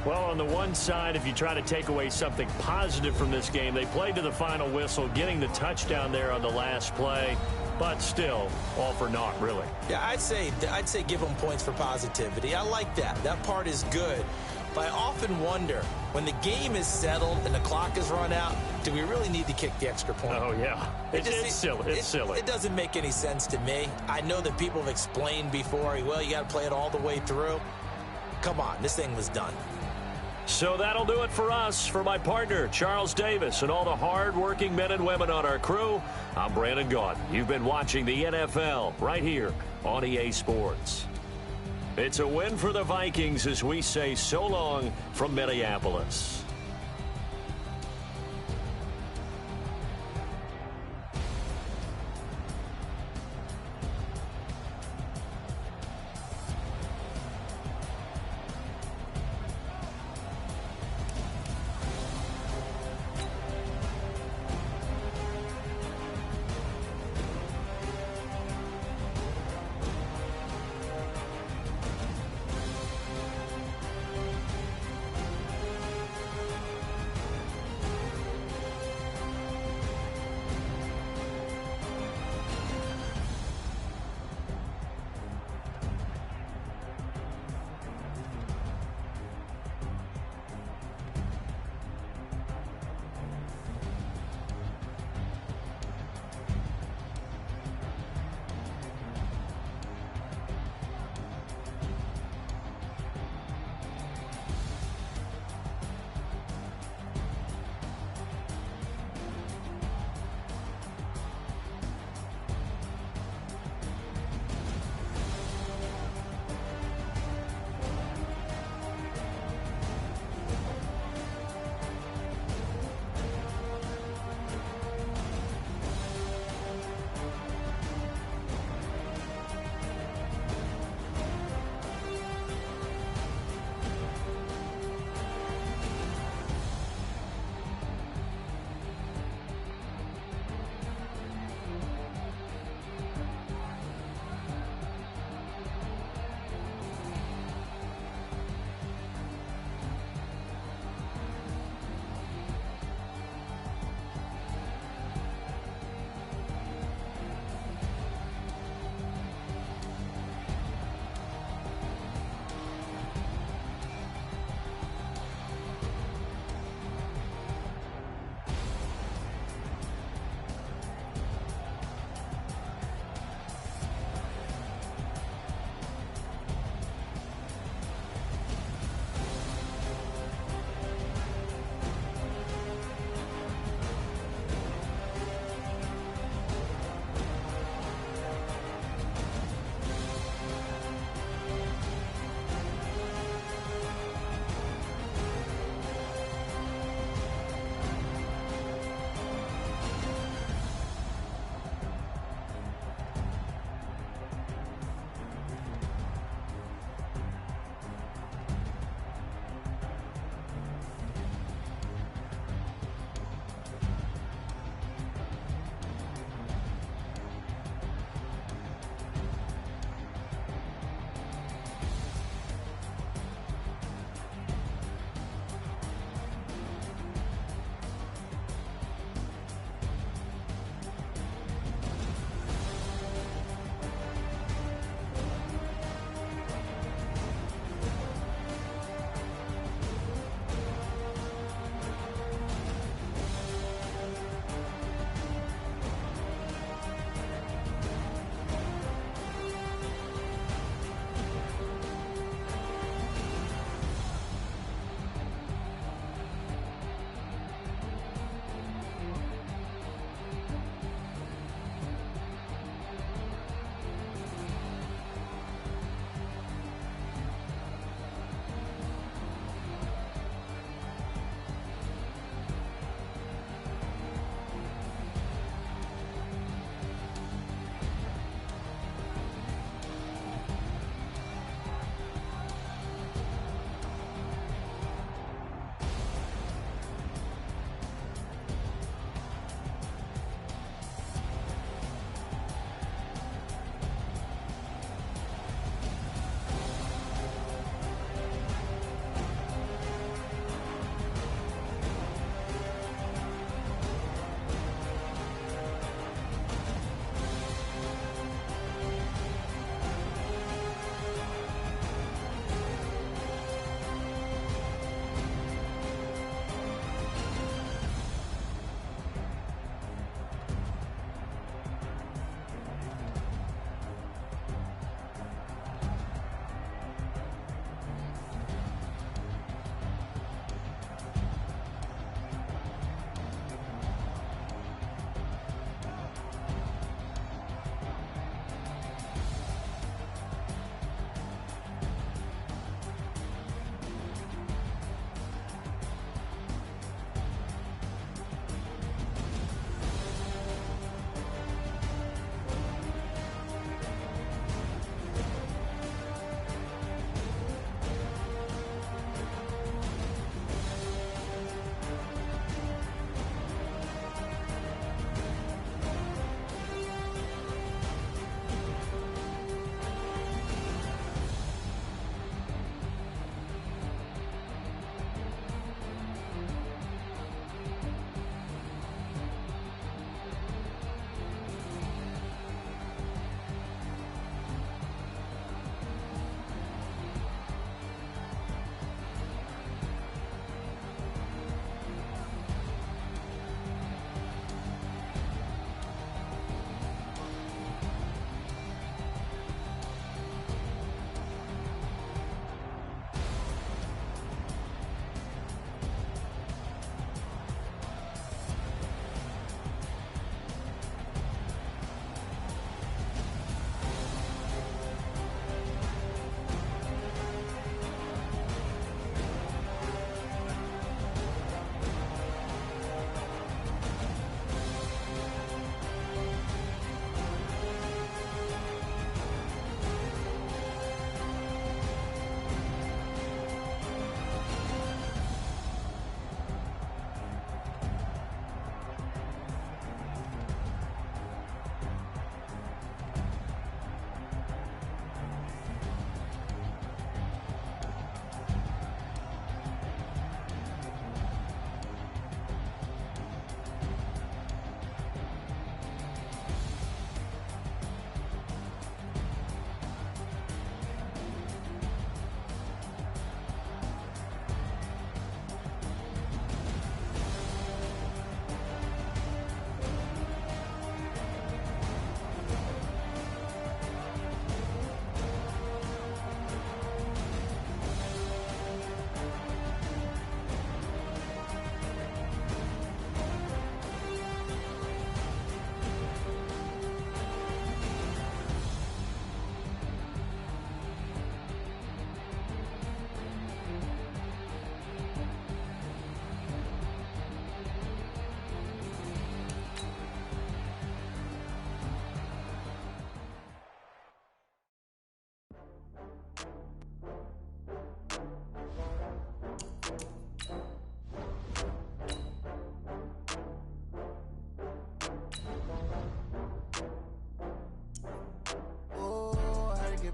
Well, on the one side, if you try to take away something positive from this game, they played to the final whistle, getting the touchdown there on the last play. But still, all for naught, really. Yeah, I'd say give them points for positivity. I like that. That part is good. But I often wonder, when the game is settled and the clock is run out, do we really need to kick the extra point? Oh, yeah. It's silly. It's silly. It doesn't make any sense to me. I know that people have explained before, well, you got to play it all the way through. Come on, this thing was done. So that'll do it for us. For my partner, Charles Davis, and all the hard-working men and women on our crew, I'm Brandon Gaudin. You've been watching the NFL right here on EA Sports. It's a win for the Vikings as we say so long from Minneapolis.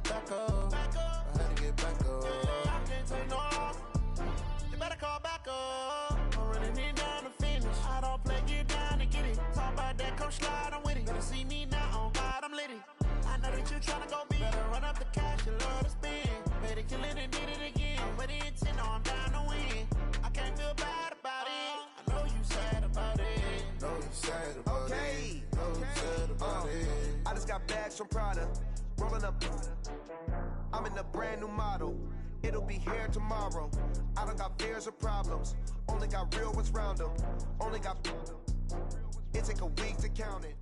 back up. I had to get back up. I can't take no off. You better call back up. I'm running it down to finish. I don't play, get down to get it. Talk about that, come slide, I'm with it. Better see me now, on God, I'm litty. I know that you tryna go big. Better run up the cash, you love to spend. Made it, kill it, and did it again. But the intent, no, I'm down to win. I can't feel bad about it. I know you sad about it. Know you sad about it. Know you sad about it. I just got bags from Prada. Rolling up. I'm in a brand new model. It'll be here tomorrow. I don't got fears or problems. Only got real ones round them. Only got. It take a week to count it.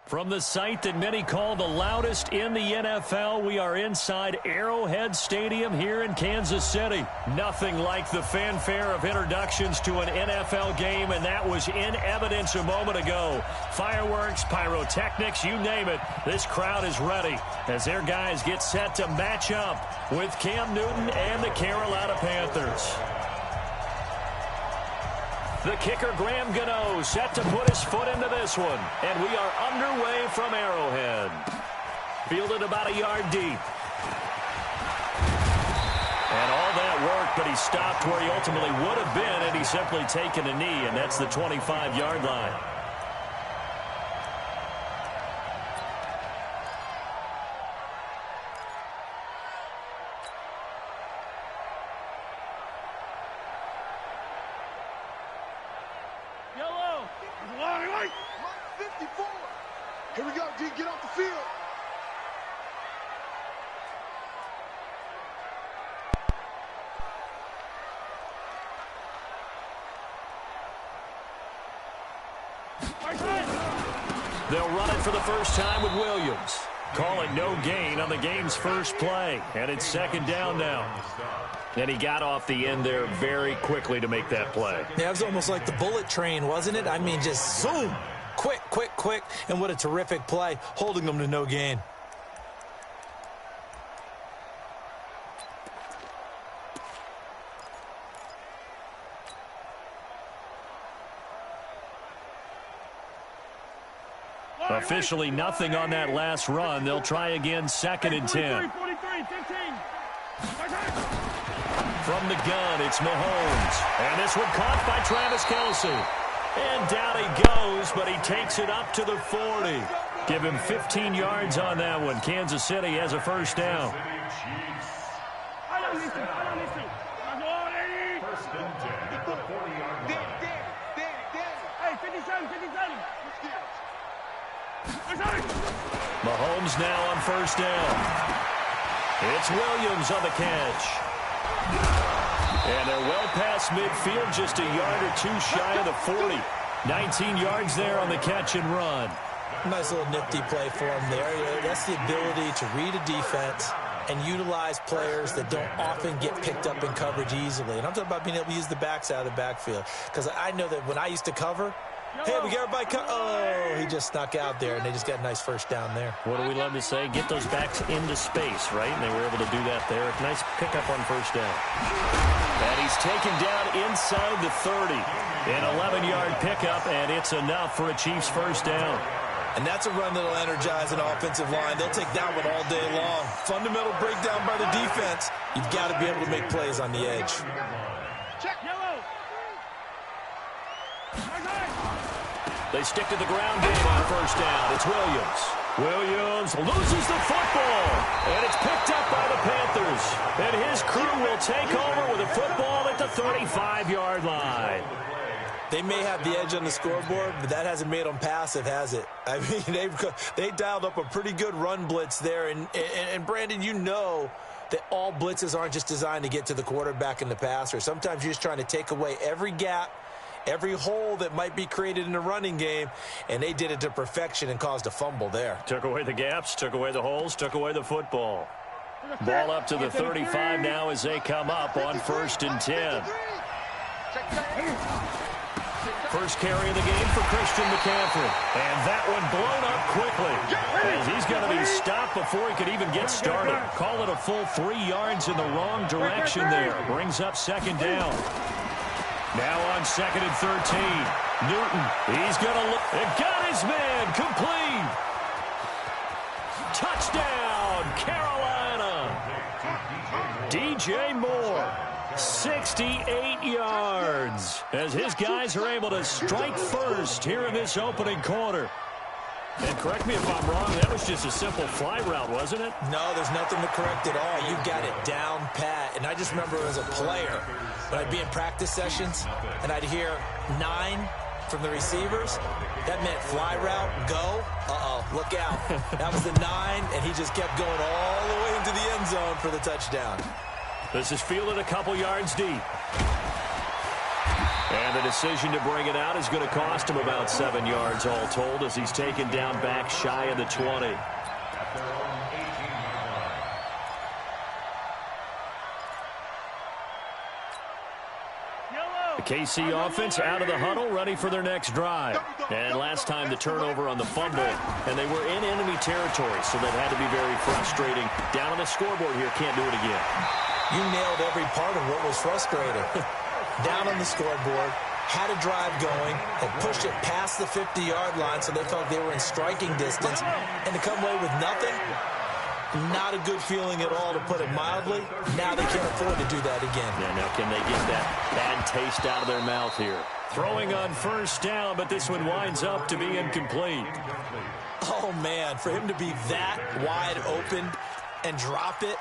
From the site that many call the loudest in the NFL, we are inside Arrowhead Stadium here in Kansas City. Nothing like the fanfare of introductions to an NFL game, and that was in evidence a moment ago. Fireworks, pyrotechnics, you name it. This crowd is ready as their guys get set to match up with Cam Newton and the Carolina Panthers. The kicker, Graham Gano, set to put his foot into this one. And we are underway from Arrowhead. Fielded about a yard deep. And all that work, but he stopped where he ultimately would have been had he simply taken a knee, and that's the 25-yard line. Here we go, D. Get off the field. They'll run it for the first time with Williams. Call it no gain on the game's first play. And it's second down now. And he got off the end there very quickly to make that play. Yeah, it was almost like the bullet train, wasn't it? I mean, just zoom. Quick, quick, quick, and what a terrific play, holding them to no gain. Officially nothing on that last run. They'll try again, second and 10. 43, 15. From the gun, it's Mahomes. And this one caught by Travis Kelce. And down he goes, but he takes it up to the 40. Give him 15 yards on that one. Kansas City has a first down. First and 10 at the 40-yard line. Hey, 57. Mahomes now on first down. It's Williams on the catch. And they're well past midfield, just a yard or two shy of the 40. 19 yards there on the catch and run. Nice little nifty play for him there. That's the ability to read a defense and utilize players that don't often get picked up in coverage easily. And I'm talking about being able to use the backside of the backfield. Because I know that when I used to cover, hey, we got everybody oh, he just snuck out there, and they just got a nice first down there. What do we love to say? Get those backs into space, right? And they were able to do that there. Nice pickup on first down. And he's taken down inside the 30. An 11-yard pickup, and it's enough for a Chiefs first down. And that's a run that'll energize an offensive line. They'll take that one all day long. Fundamental breakdown by the defense. You've got to be able to make plays on the edge. Check. Yellow. They stick to the ground game on first down. It's Williams. Williams loses the football, and it's picked up by the Panthers. And his crew will take over with a football at the 35-yard line. They may have the edge on the scoreboard, but that hasn't made them passive, has it? I mean, they dialed up a pretty good run blitz there. And Brandon, you know that all blitzes aren't just designed to get to the quarterback and the passer. Sometimes you're just trying to take away every gap, every hole that might be created in the running game, and they did it to perfection and caused a fumble there. Took away the gaps, took away the holes, took away the football. Ball up to the 35 now as they come up on first and 10. First carry of the game for Christian McCaffrey. And that one blown up quickly, as he's going to be stopped before he could even get started. Call it a full 3 yards in the wrong direction there. Brings up second down. Now on second and 13. Newton, he's going to look. And got his man complete. DJ Moore, 68 yards, as his guys are able to strike first here in this opening quarter. And correct me if I'm wrong, that was just a simple fly route, wasn't it? No, there's nothing to correct at all. You got it down pat. And I just remember as a player, when I'd be in practice sessions, and I'd hear 9 from the receivers, that meant fly route, go. Uh-oh, look out. That was the 9, and he just kept going all the way into the end zone for the touchdown. This is fielded a couple yards deep. And the decision to bring it out is going to cost him about 7 yards all told as he's taken down back shy of the 20. The KC offense out of the huddle, ready for their next drive. And last time the turnover on the fumble, and they were in enemy territory, so that had to be very frustrating. Down on the scoreboard here, can't do it again. You nailed every part of what was frustrating. Down on the scoreboard, had a drive going, and pushed it past the 50-yard line so they felt they were in striking distance, and to come away with nothing, not a good feeling at all, to put it mildly. Now they can't afford to do that again. Yeah, now can they get that bad taste out of their mouth here? Throwing on first down, but this one winds up to be incomplete. Oh, man, for him to be that wide open and drop it,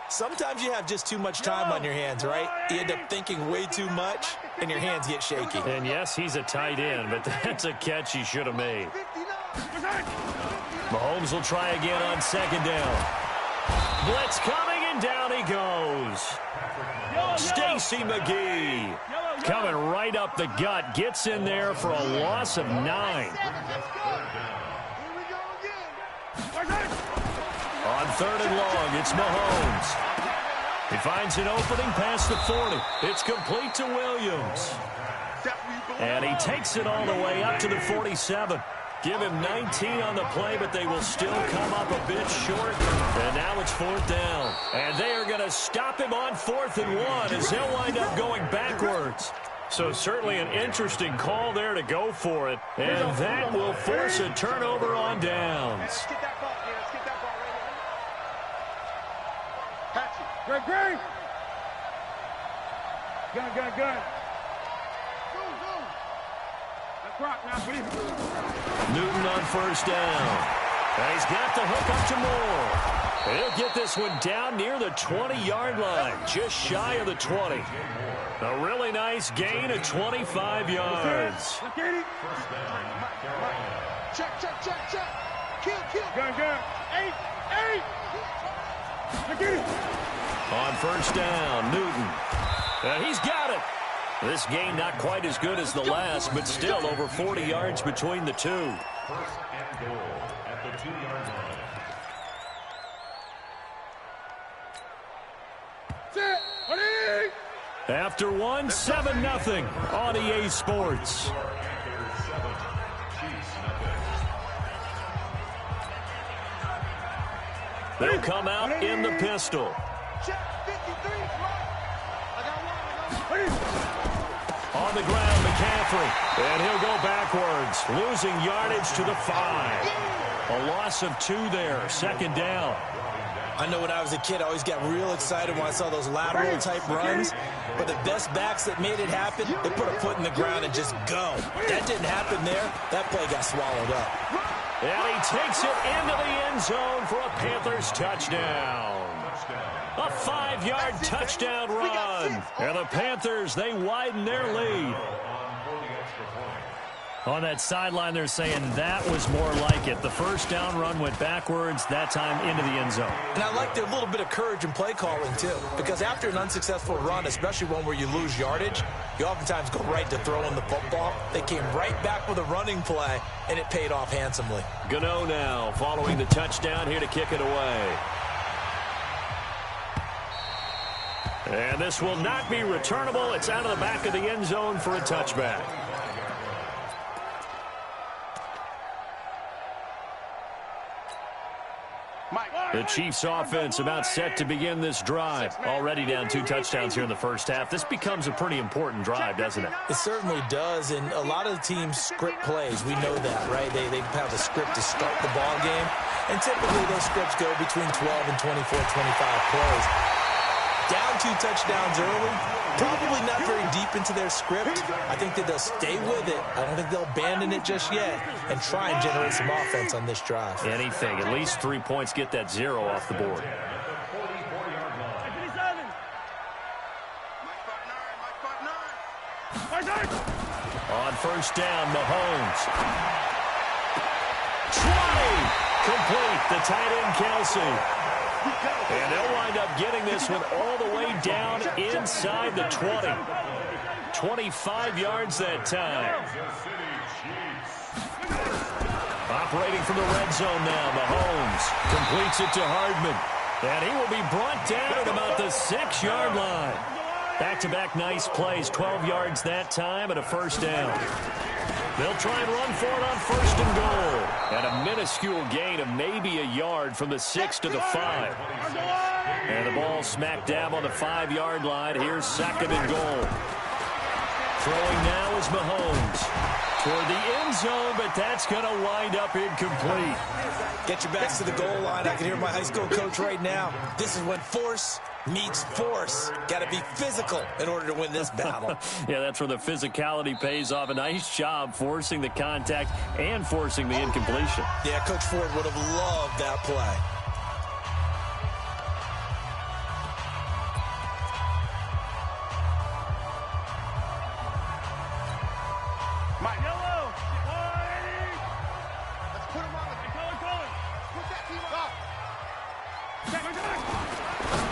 sometimes you have just too much time on your hands, right? You end up thinking way too much, and your hands get shaky. And yes, he's a tight end, but that's a catch he should have made. Mahomes will try again on second down. Blitz coming, and down he goes. Stacy McGee coming right up the gut, gets in there for a loss of 9. On third and long, it's Mahomes. He finds an opening past the 40. It's complete to Williams. And he takes it all the way up to the 47. Give him 19 on the play, but they will still come up a bit short. And now it's fourth down. And they are going to stop him on 4th and 1 as he'll wind up going backwards. So certainly an interesting call there to go for it. And that will force a turnover on downs. Let's get that ball. Yeah, let's get that ball right here. Patch it. Greg. Gun. Go. Let's rock now, please. Newton on first down. And he's got the hook up to Moore. He'll get this one down near the 20-yard line, just shy of the 20. A really nice gain of 25 yards. Check. Kill. Gun. 8. On first down, Newton. And he's got it. This gain not quite as good as the last, but still over 40 yards between the two. First and goal at the 2-yard line. After one, 7-0 on EA Sports. They'll come out in the pistol. On the ground, McCaffrey. And he'll go backwards, losing yardage to the 5. A loss of 2 there, second down. I know when I was a kid, I always got real excited when I saw those lateral-type runs. But the best backs that made it happen, they put a foot in the ground and just go. That didn't happen there. That play got swallowed up. And he takes it into the end zone for a Panthers touchdown. A 5-yard touchdown run. And the Panthers, they widen their lead. On that sideline, they're saying that was more like it. The first down run went backwards, that time into the end zone. And I like their little bit of courage in play calling, too. Because after an unsuccessful run, especially one where you lose yardage, you oftentimes go right to throwing the football. They came right back with a running play, and it paid off handsomely. Gano now following the touchdown here to kick it away. And this will not be returnable. It's out of the back of the end zone for a touchback. The Chiefs offense about set to begin this drive. Already down 2 touchdowns here in the first half. This becomes a pretty important drive, doesn't it? It certainly does, and a lot of the teams script plays. We know that, right? They have a script to start the ball game, and typically those scripts go between 12 and 24, 25 plays. Down 2 touchdowns early, probably not very deep into their script. I think that they'll stay with it. I don't think they'll abandon it just yet and try and generate some offense on this drive. Anything. At least 3 points, get that 0 off the board. On first down, Mahomes. 20! Complete. The tight end, Kelsey. And they'll wind up getting this one all the way down inside the 20. 25 yards that time. Operating from the red zone now, Mahomes completes it to Hardman. And he will be brought down at about the 6-yard line. Back-to-back nice plays, 12 yards that time and a first down. They'll try and run for it on first and goal. And a minuscule gain of maybe a yard from the 6 to the 5. And the ball smack dab on the 5-yard line. Here's second and goal. Throwing now is Mahomes. Toward the end zone, but that's going to wind up incomplete. Get your backs to the goal line. I can hear my high school coach right now. This is when force meets force. Got to be physical in order to win this battle. Yeah, that's where the physicality pays off. A nice job forcing the contact and forcing the incompletion. Yeah, Coach Ford would have loved that play.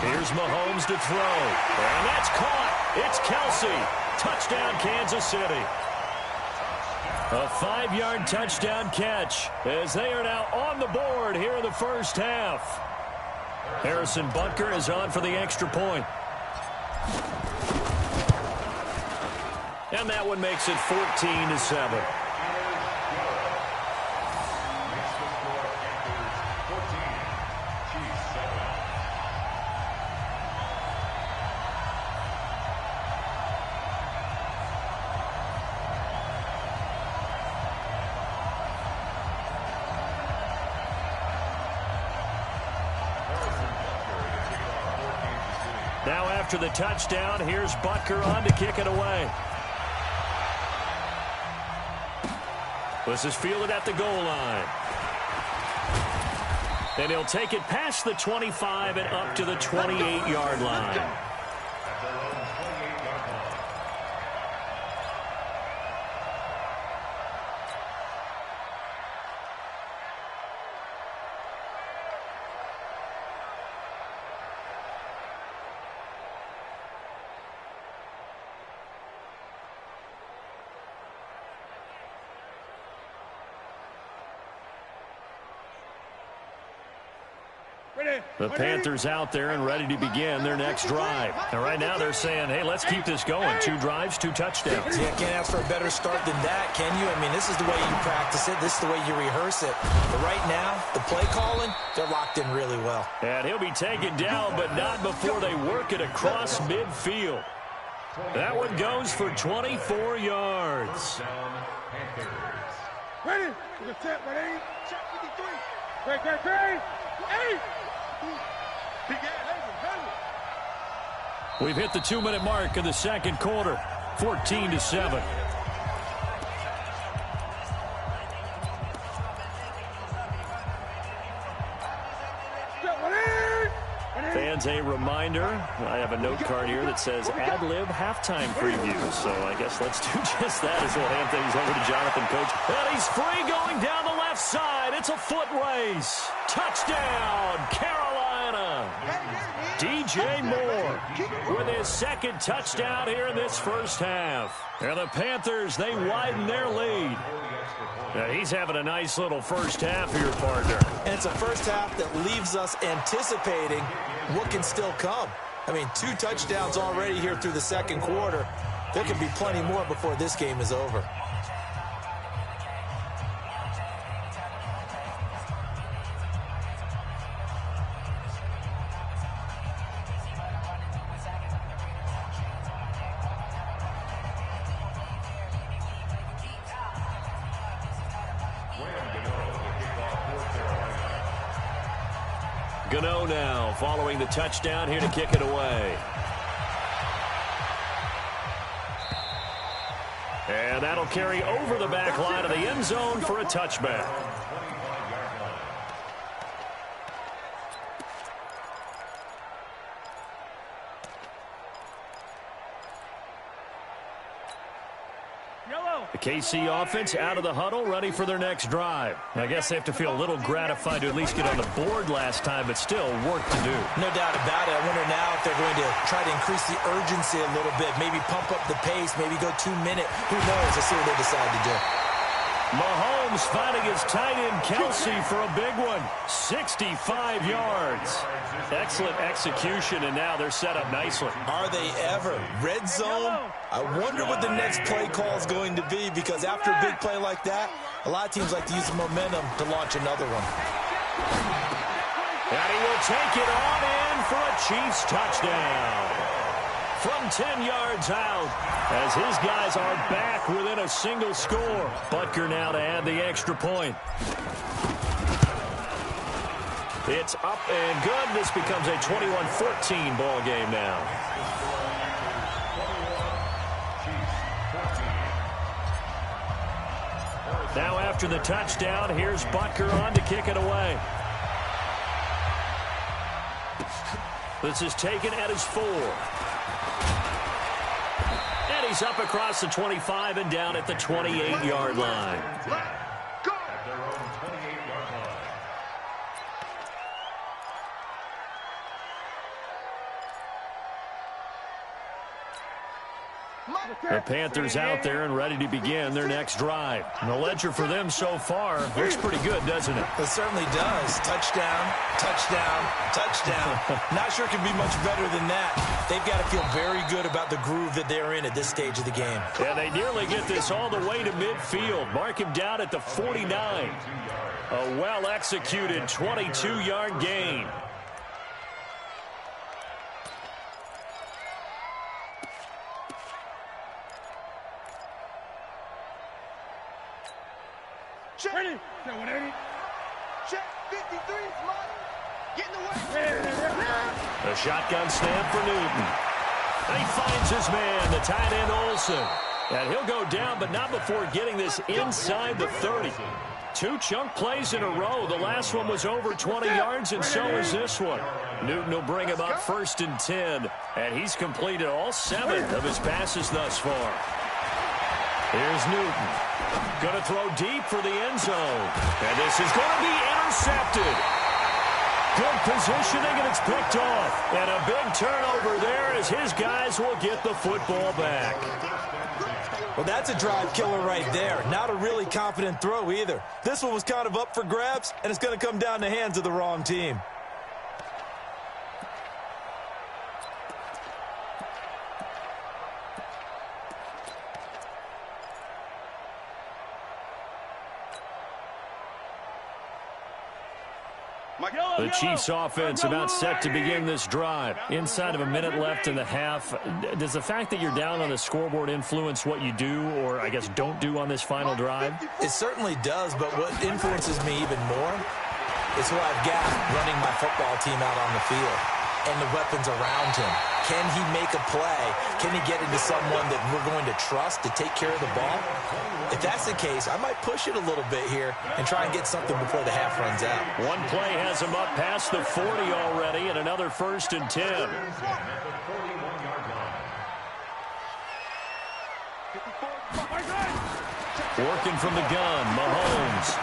Here's Mahomes to throw. And that's caught. It's Kelsey. Touchdown, Kansas City. A 5-yard touchdown catch as they are now on the board here in the first half. Harrison Butker is on for the extra point. And that one makes it 14-7. Now after the touchdown, here's Butker on to kick it away. This is fielded at the goal line. And he'll take it past the 25 and up to the 28-yard line. The Panthers out there and ready to begin their next drive. And right now they're saying, hey, let's keep this going. 2 drives, 2 touchdowns. Yeah, can't ask for a better start than that, can you? I mean, this is the way you practice it. This is the way you rehearse it. But right now, the play calling, they're locked in really well. And he'll be taken down, but not before they work it across midfield. That one goes for 24 yards. Ready? Ready? Check 53. Great. 8. We've hit the 2-minute mark in the second quarter. 14-7. Fans, a reminder, I have a note card here that says ad-lib halftime preview. So I guess let's do just that as we'll hand things over to Jonathan, Coach. And he's free going down the left side. It's a foot race. Touchdown, Carolina. DJ Moore with his second touchdown here in this first half. And the Panthers, they widen their lead. Now, he's having a nice little first half here, partner. And it's a first half that leaves us anticipating what can still come. I mean, 2 touchdowns already here through the second quarter. There can be plenty more before this game is over. Gano now following the touchdown here to kick it away. And that'll carry over the back line of the end zone for a touchback. The KC offense out of the huddle, ready for their next drive. I guess they have to feel a little gratified to at least get on the board last time, but still work to do. No doubt about it. I wonder now if they're going to try to increase the urgency a little bit, maybe pump up the pace, maybe go 2-minute. Who knows? Let's see what they decide to do. Mahomes finding his tight end Kelsey for a big one. 65 yards. Excellent execution, and now they're set up nicely. Are they ever? Red zone? I wonder what the next play call is going to be, because after a big play like that, a lot of teams like to use the momentum to launch another one. And he will take it on in for a Chiefs touchdown. From 10 yards out, as his guys are back within a single score. Butker now to add the extra point. It's up and good. This becomes a 21-14 ball game now. Now after the touchdown, here's Butker on to kick it away. This is taken at his 4. And he's up across the 25 and down at the 28-yard line. The Panthers out there and ready to begin their next drive. And the ledger for them so far looks pretty good, doesn't it? It certainly does. Touchdown, touchdown, touchdown. Not sure it can be much better than that. They've got to feel very good about the groove that they're in at this stage of the game. And they nearly get this all the way to midfield. Mark him down at the 49. A well-executed 22-yard gain. Check. Ready. Check 180. Check 53. Get in the way. A shotgun snap for Newton. And he finds his man, the tight end Olsen. And he'll go down, but not before getting this inside the 30. 2 chunk plays in a row. The last one was over 20 yards, and so is this one. Newton will bring him up 1st and 10. And he's completed all 7 of his passes thus far. Here's Newton. Going to throw deep for the end zone. And this is going to be intercepted. Good positioning, and it's picked off. And a big turnover there as his guys will get the football back. Well, that's a drive killer right there. Not a really confident throw either. This one was kind of up for grabs, and it's going to come down in the hands of the wrong team. The Chiefs offense about set to begin this drive. Inside of a minute left in the half. Does the fact that you're down on the scoreboard influence what you do, or I guess don't do on this final drive? It certainly does, but what influences me even more is who I've got running my football team out on the field and the weapons around him. Can he make a play? Can he get into someone that we're going to trust to take care of the ball? If that's the case, I might push it a little bit here and try and get something before the half runs out. One play has him up past the 40 already, and another 1st and 10. Working from the gun, Mahomes.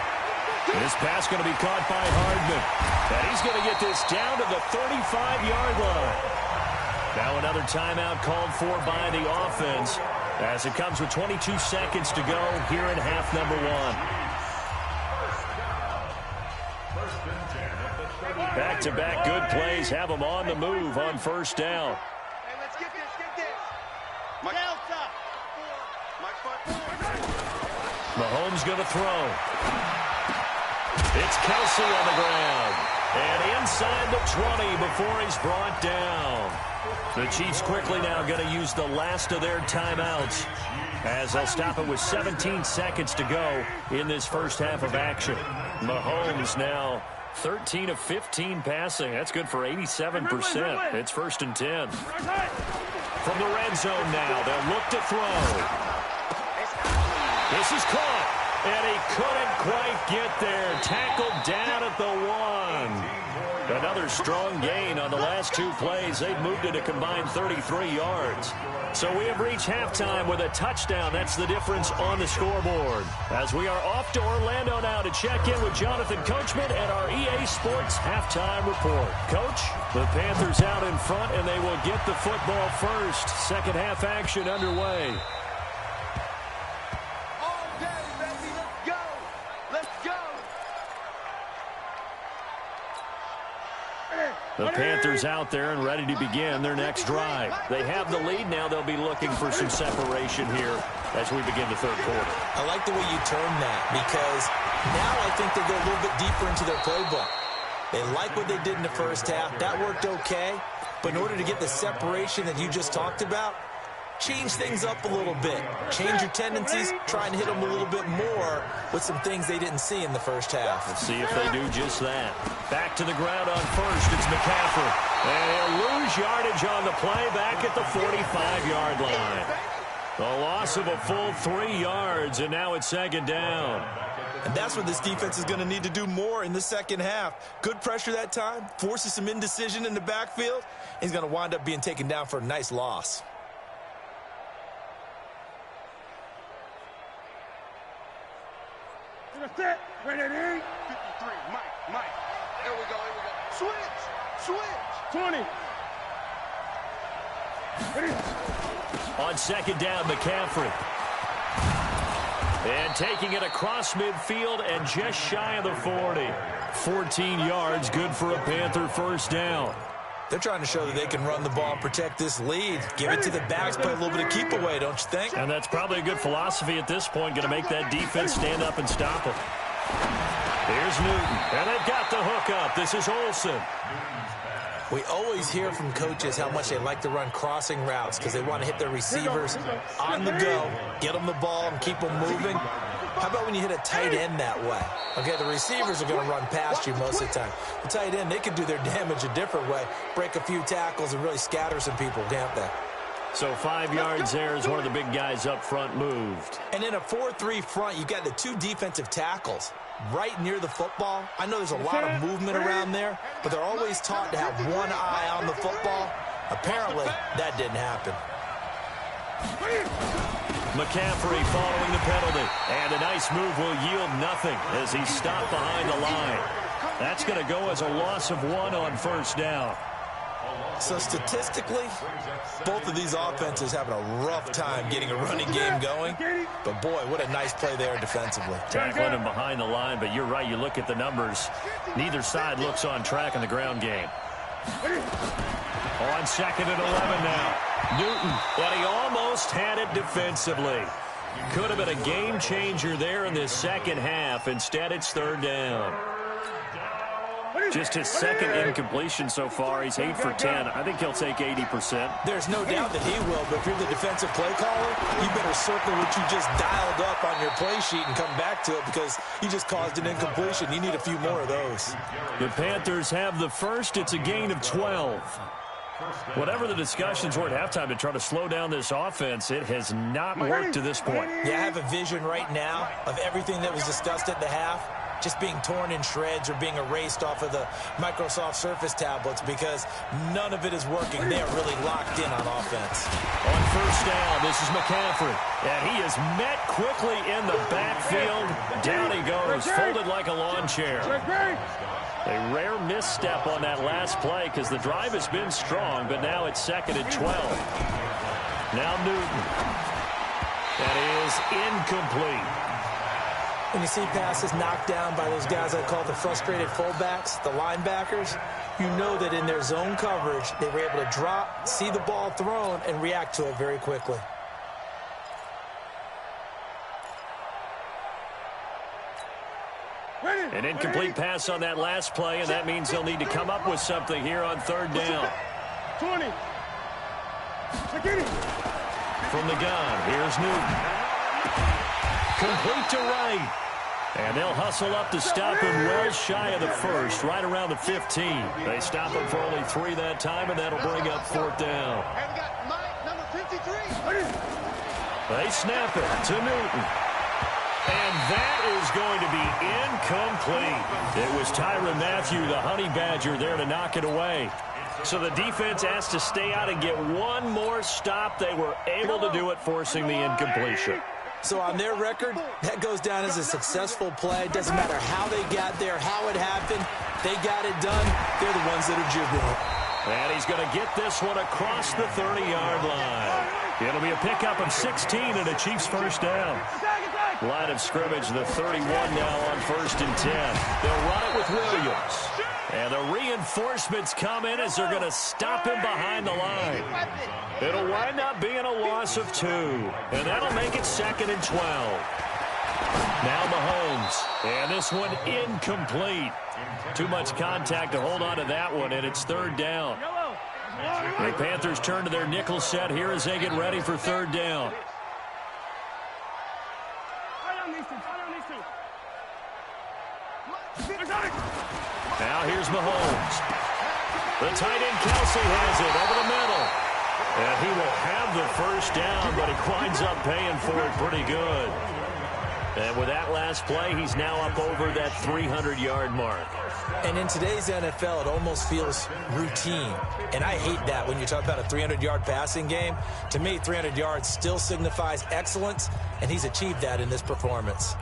This pass going to be caught by Hardman. And he's going to get this down to the 35-yard line. Now another timeout called for by the offense as it comes with 22 seconds to go here in half number 1. Back-to-back good plays have them on the move on 1st down. Hey, let's get this, Delta. Mahomes going to throw. It's Kelsey on the ground. And inside the 20 before he's brought down. The Chiefs quickly now going to use the last of their timeouts as they'll stop it with 17 seconds to go in this first half of action. Mahomes now 13 of 15 passing. That's good for 87%. It's 1st and 10. From the red zone now, they'll look to throw. This is caught, and he couldn't quite get there. Tackled down at the 1. Another strong gain on the last 2 plays. They've moved it a combined 33 yards. So we have reached halftime with a touchdown. That's the difference on the scoreboard. As we are off to Orlando now to check in with Jonathan Coachman and our EA Sports halftime report. Coach, the Panthers out in front, and they will get the football first. Second half action underway. All day, baby. Let's go. Let's go. The Panthers out there and ready to begin their next drive. They have the lead now. They'll be looking for some separation here as we begin the third quarter. I like the way you term that, because now I think they go a little bit deeper into their playbook. They like what they did in the first half. That worked okay. But in order to get the separation that you just talked about, change things up a little bit. Change your tendencies. Try and hit them a little bit more with some things they didn't see in the first half. Let's see if they do just that. Back to the ground on first. It's McCaffrey. And he'll lose yardage on the play back at the 45-yard line. The loss of a full 3 yards, and now it's second down. And that's what this defense is going to need to do more in the second half. Good pressure that time. Forces some indecision in the backfield. He's going to wind up being taken down for a nice loss. Set. Ready, 53. Mike. Here we go. Switch. 20. Ready. On second down, McCaffrey. And taking it across midfield and just shy of the 40. 14 yards, good for a Panther first down. They're trying to show that they can run the ball and protect this lead. Give it to the backs, play a little bit of keep away, don't you think? And that's probably a good philosophy at this point, going to make that defense stand up and stop it. Here's Newton, and they've got the hook up. This is Olsen. We always hear from coaches how much they like to run crossing routes because they want to hit their receivers on the go, get them the ball, and keep them moving. How about when you hit a tight end that way? Okay, the receivers are going to run past you most of the time. The tight end, they can do their damage a different way, break a few tackles and really scatter some people, can't they? So 5 yards there as one of the big guys up front moved. And in a 4-3 front, you've got the 2 defensive tackles right near the football. I know there's a lot of movement around there, but they're always taught to have one eye on the football. Apparently, that didn't happen. McCaffrey following the penalty. And a nice move will yield nothing as he's stopped behind the line. That's going to go as a loss of 1 on first down. So statistically, both of these offenses having a rough time getting a running game going. But boy, what a nice play there defensively. Tackling him behind the line, but you're right. You look at the numbers. Neither side looks on track in the ground game. On second and 11 now. Newton, but he almost had it defensively. Could have been a game changer there in this second half. Instead, it's third down. Just his second incompletion so far. He's 8 for 10. I think he'll take 80%. There's no doubt that he will, but if you're the defensive play caller, you better circle what you just dialed up on your play sheet and come back to it because you just caused an incompletion. You need a few more of those. The Panthers have the first. It's a gain of 12. Whatever the discussions were at halftime to try to slow down this offense, it has not worked to this point. Yeah, I have a vision right now of everything that was discussed at the half just being torn in shreds or being erased off of the Microsoft Surface tablets because none of it is working. They are really locked in on offense. On first down, this is McCaffrey. And he is met quickly in the backfield. Down he goes, folded like a lawn chair. A rare misstep on that last play because the drive has been strong, but now it's second and 12. Now Newton. That is incomplete. When you see passes knocked down by those guys I call the frustrated fullbacks, the linebackers, you know that in their zone coverage, they were able to drop, see the ball thrown, and react to it very quickly. An incomplete pass on that last play, and that means they'll need to come up with something here on third down. 20. From the gun, here's Newton. Complete to right. And they'll hustle up to stop him well shy of the first, right around the 15. They stop him for only 3 that time, and that'll bring up 4th down. And we got Mike, number 53. They snap it to Newton. And that is going to be incomplete. It was Tyrann Mathieu, the Honey Badger, there to knock it away. So the defense asked to stay out and get one more stop. They were able to do it, forcing the incompletion. So on their record, that goes down as a successful play. Doesn't matter how they got there, how it happened. They got it done. They're the ones that are jubilant. And he's going to get this one across the 30-yard line. It'll be a pickup of 16 and a Chiefs first down. Line of scrimmage, the 31 now on 1st and 10. They'll run it with Williams. And the reinforcements come in as they're going to stop him behind the line. It'll wind up being a loss of 2. And that'll make it 2nd and 12. Now Mahomes. And this one incomplete. Too much contact to hold on to that one, and it's 3rd down. The Panthers turn to their nickel set here as they get ready for 3rd down. Now here's Mahomes. The tight end Kelsey has it over the middle. And he will have the first down, but he winds up paying for it pretty good. And with that last play, he's now up over that 300-yard mark. And in today's NFL, it almost feels routine. And I hate that when you talk about a 300-yard passing game. To me, 300 yards still signifies excellence, and he's achieved that in this performance.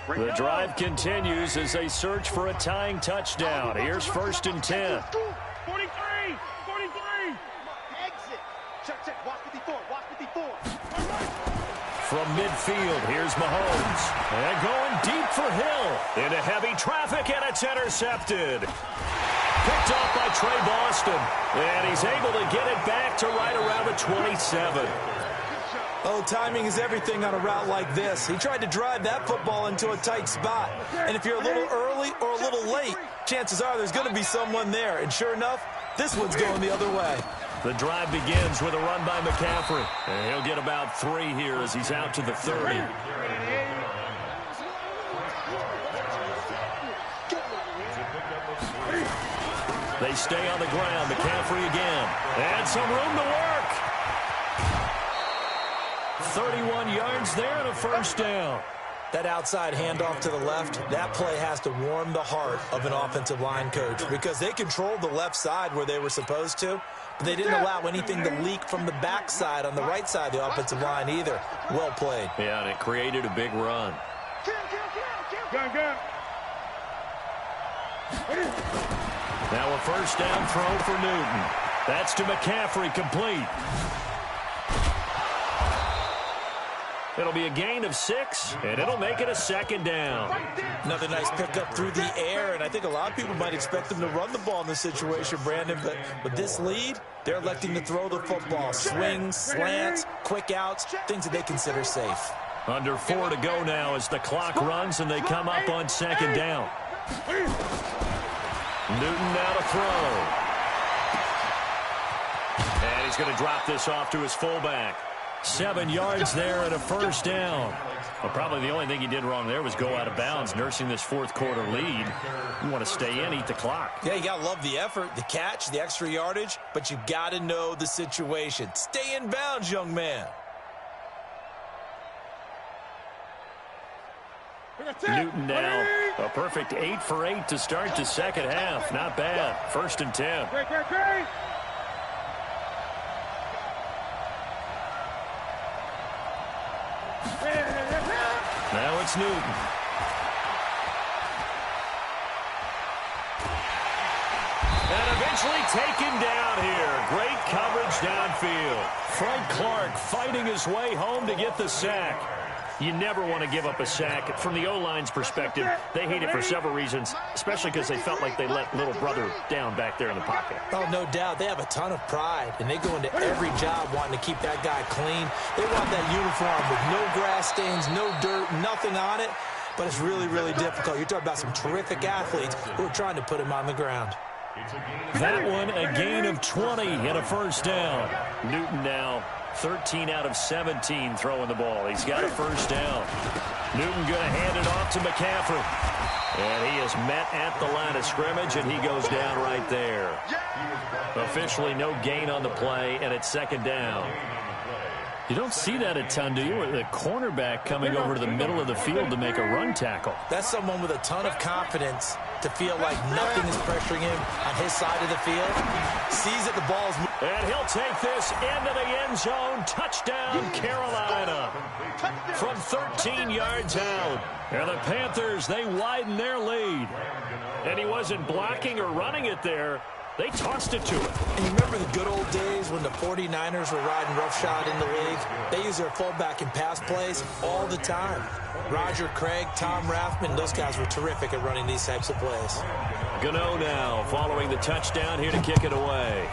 The drive continues as they search for a tying touchdown. Here's 1st and 10. 43. Exit. Check. Watch 54. From midfield, here's Mahomes. And going deep for Hill. Into heavy traffic, and it's intercepted. Picked off by Trey Boston. And he's able to get it back to right around the 27. Oh, timing is everything on a route like this. He tried to drive that football into a tight spot. And if you're a little early or a little late, chances are there's going to be someone there. And sure enough, this one's going the other way. The drive begins with a run by McCaffrey. And he'll get about 3 here as he's out to the 30. They stay on the ground. McCaffrey again. And some room to work. 31 yards there and a first down. That outside handoff to the left, that play has to warm the heart of an offensive line coach because they controlled the left side where they were supposed to, but they didn't allow anything to leak from the backside on the right side of the offensive line either. Well played. Yeah, and it created a big run. Now a first down throw for Newton. That's to McCaffrey, complete. It'll be a gain of 6, and it'll make it a 2nd down. Another nice pickup through the air, and I think a lot of people might expect them to run the ball in this situation, Brandon, but with this lead, they're electing to throw the football. Swings, slants, quick outs, things that they consider safe. Under 4 to go now as the clock runs, and they come up on 2nd down. Newton now to throw. And he's going to drop this off to his fullback. 7 yards there and a first down. Well, probably the only thing he did wrong there was go out of bounds, nursing this 4th quarter lead. You want to stay in, eat the clock. Yeah, you got to love the effort, the catch, the extra yardage, but you got to know the situation. Stay in bounds, young man. Newton now, a perfect 8 for 8 to start the second half. Not bad. 1st and 10. Now it's Newton. And eventually taken down here. Great coverage downfield. Frank Clark fighting his way home to get the sack. You never want to give up a sack. From the O-line's perspective, they hate it for several reasons, especially because they felt like they let little brother down back there in the pocket. Oh, no doubt. They have a ton of pride, and they go into every job wanting to keep that guy clean. They want that uniform with no grass stains, no dirt, nothing on it, but it's really, really difficult. You're talking about some terrific athletes who are trying to put him on the ground. That one, a gain of 20 and a first down. Newton now 13 out of 17 throwing the ball. He's got a first down. Newton going to hand it off to McCaffrey. And he is met at the line of scrimmage, and he goes down right there. Officially no gain on the play, and it's second down. You don't see that a ton, do you? The cornerback coming over to the middle of the field to make a run tackle. That's someone with a ton of confidence to feel like nothing is pressuring him on his side of the field. Sees that the ball's moving. And he'll take this into the end zone. Touchdown, Carolina. From 13 yards out. And the Panthers, they widen their lead. And he wasn't blocking or running it there. They tossed it to him. And you remember the good old days when the 49ers were riding roughshod in the league? They used their fullback in pass plays all the time. Roger Craig, Tom Rathman, those guys were terrific at running these types of plays. Gano now following the touchdown here to kick it away.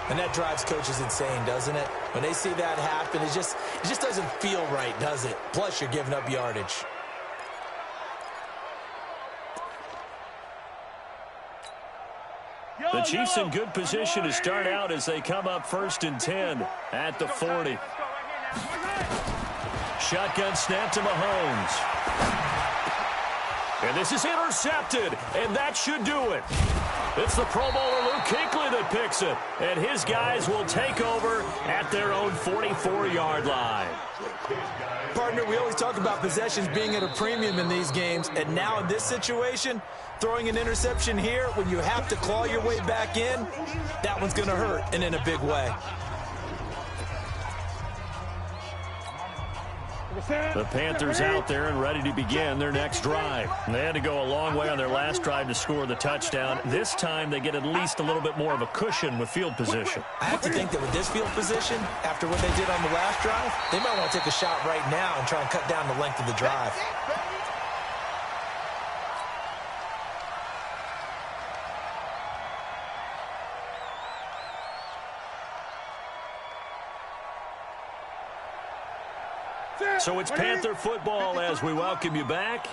And that drives coaches insane, doesn't it? When they see that happen, it just doesn't feel right, does it? Plus, you're giving up yardage. The Chiefs in good position to start out as they come up 1st and 10 at the 40. Shotgun snap to Mahomes. And this is intercepted, and that should do it. It's the Pro Bowler Luke Kuechly that picks it, and his guys will take over at their own 44-yard line. Partner, we always talk about possessions being at a premium in these games, and now in this situation, throwing an interception here when you have to claw your way back in, that one's going to hurt, and in a big way. The Panthers out there and ready to begin their next drive. They had to go a long way on their last drive to score the touchdown. This time they get at least a little bit more of a cushion with field position. I have to think that with this field position, after what they did on the last drive, they might want to take a shot right now and try and cut down the length of the drive. So it's Panther football as we welcome you back.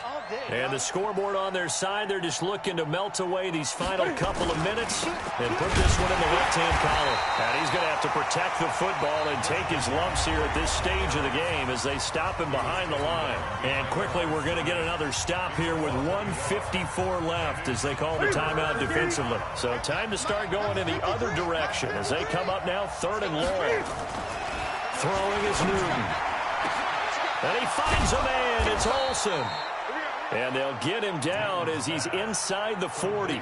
And the scoreboard on their side, they're just looking to melt away these final couple of minutes and put this one in the left-hand column. And he's going to have to protect the football and take his lumps here at this stage of the game as they stop him behind the line. And quickly, we're going to get another stop here with 1:54 left as they call the timeout defensively. So time to start going in the other direction as they come up now 3rd and long. Throwing is Newton. And he finds a man. It's Olsen. And they'll get him down as he's inside the 40.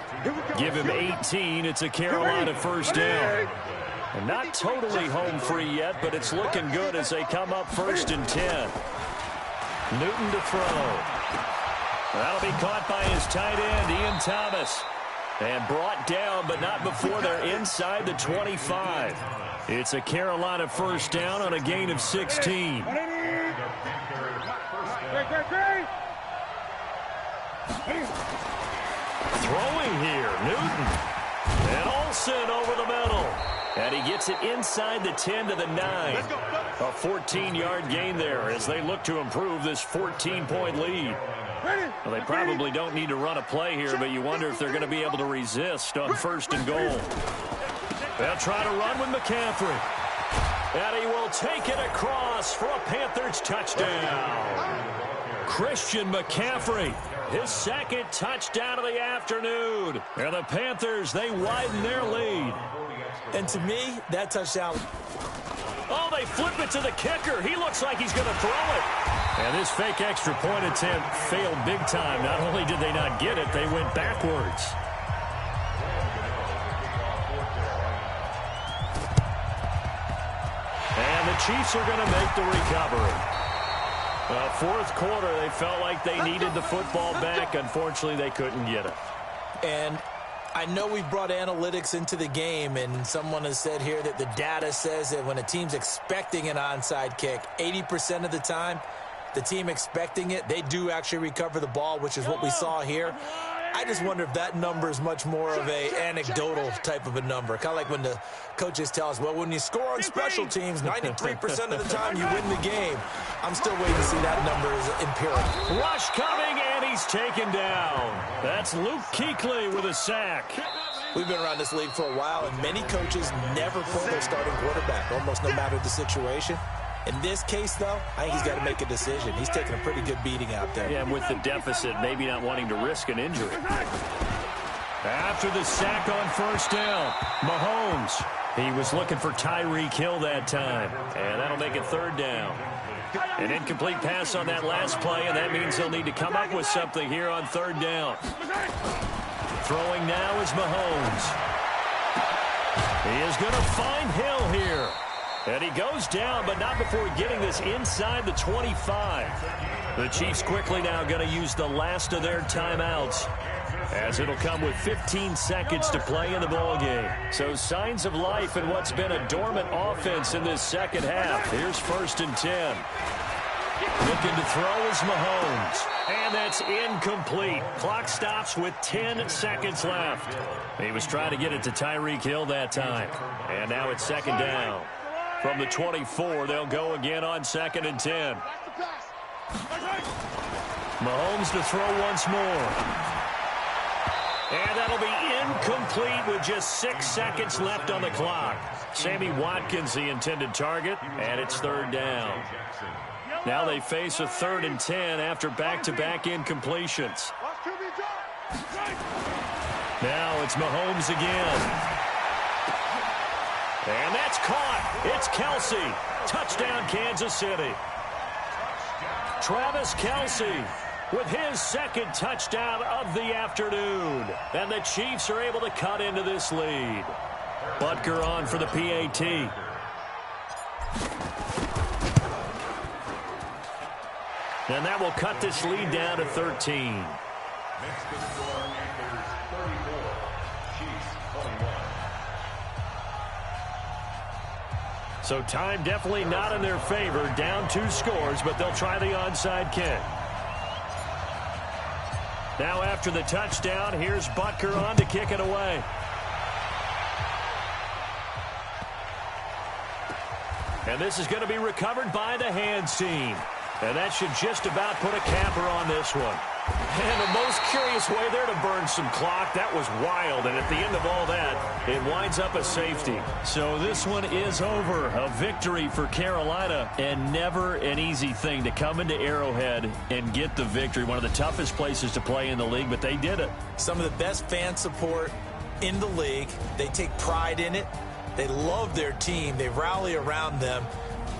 Give him 18. It's a Carolina first down. And not totally home free yet, but it's looking good as they come up 1st and 10. Newton to throw. That'll be caught by his tight end, Ian Thomas. And brought down, but not before they're inside the 25. It's a Carolina first down on a gain of 16. Throwing here, Newton. And Olsen over the middle. And he gets it inside the 10 to the 9. A 14-yard gain there as they look to improve this 14-point lead. Well, they probably don't need to run a play here, but you wonder if they're going to be able to resist on 1st and goal. They'll try to run with McCaffrey. And he will take it across for a Panthers touchdown. Christian McCaffrey, his 2nd touchdown of the afternoon. And the Panthers, they widen their lead. And to me, that touchdown... Oh, they flip it to the kicker. He looks like he's going to throw it. And this fake extra point attempt failed big time. Not only did they not get it, they went backwards. And the Chiefs are going to make the recovery. 4th quarter, they felt like they needed the football back. Unfortunately, they couldn't get it. And I know we've brought analytics into the game, and someone has said here that the data says that when a team's expecting an onside kick, 80% of the time, the team expecting it, they do actually recover the ball, which is what we saw here. I just wonder if that number is much more of a anecdotal type of a number. Kind of like when the coaches tell us, well, when you score on special teams, 93% of the time you win the game. I'm still waiting to see that number as empirical. Rush coming, and he's taken down. That's Luke Kuechly with a sack. We've been around this league for a while, and many coaches never pull their starting quarterback, almost no matter the situation. In this case, though, I think he's got to make a decision. He's taking a pretty good beating out there. Yeah, and with the deficit, maybe not wanting to risk an injury. After the sack on first down, Mahomes. He was looking for Tyreek Hill that time, and that'll make it third down. An incomplete pass on that last play, and that means he'll need to come up with something here on third down. Throwing now is Mahomes. He is going to find Hill here. And he goes down, but not before getting this inside the 25. The Chiefs quickly now going to use the last of their timeouts, as it'll come with 15 seconds to play in the ballgame. So signs of life in what's been a dormant offense in this second half. Here's 1st and 10. Looking to throw is Mahomes. And that's incomplete. Clock stops with 10 seconds left. He was trying to get it to Tyreek Hill that time. And now it's 2nd down. From the 24, they'll go again on 2nd and 10. Mahomes to throw once more. And that'll be incomplete with just 6 seconds left on the clock. Sammy Watkins, the intended target, and it's 3rd down. Now they face a 3rd and 10 after back-to-back incompletions. Now it's Mahomes again. And that's caught. It's Kelsey. Touchdown, Kansas City. Travis Kelsey with his 2nd touchdown of the afternoon. And the Chiefs are able to cut into this lead. Butker on for the PAT. And that will cut this lead down to 13. So time definitely not in their favor. Down 2 scores, but they'll try the onside kick. Now after the touchdown, here's Butker on to kick it away. And this is going to be recovered by the hands team. And that should just about put a capper on this one. And the most curious way there to burn some clock. That was wild. And at the end of all that, it winds up a safety. So this one is over. A victory for Carolina. And never an easy thing to come into Arrowhead and get the victory. One of the toughest places to play in the league, but they did it. Some of the best fan support in the league. They take pride in it. They love their team. They rally around them,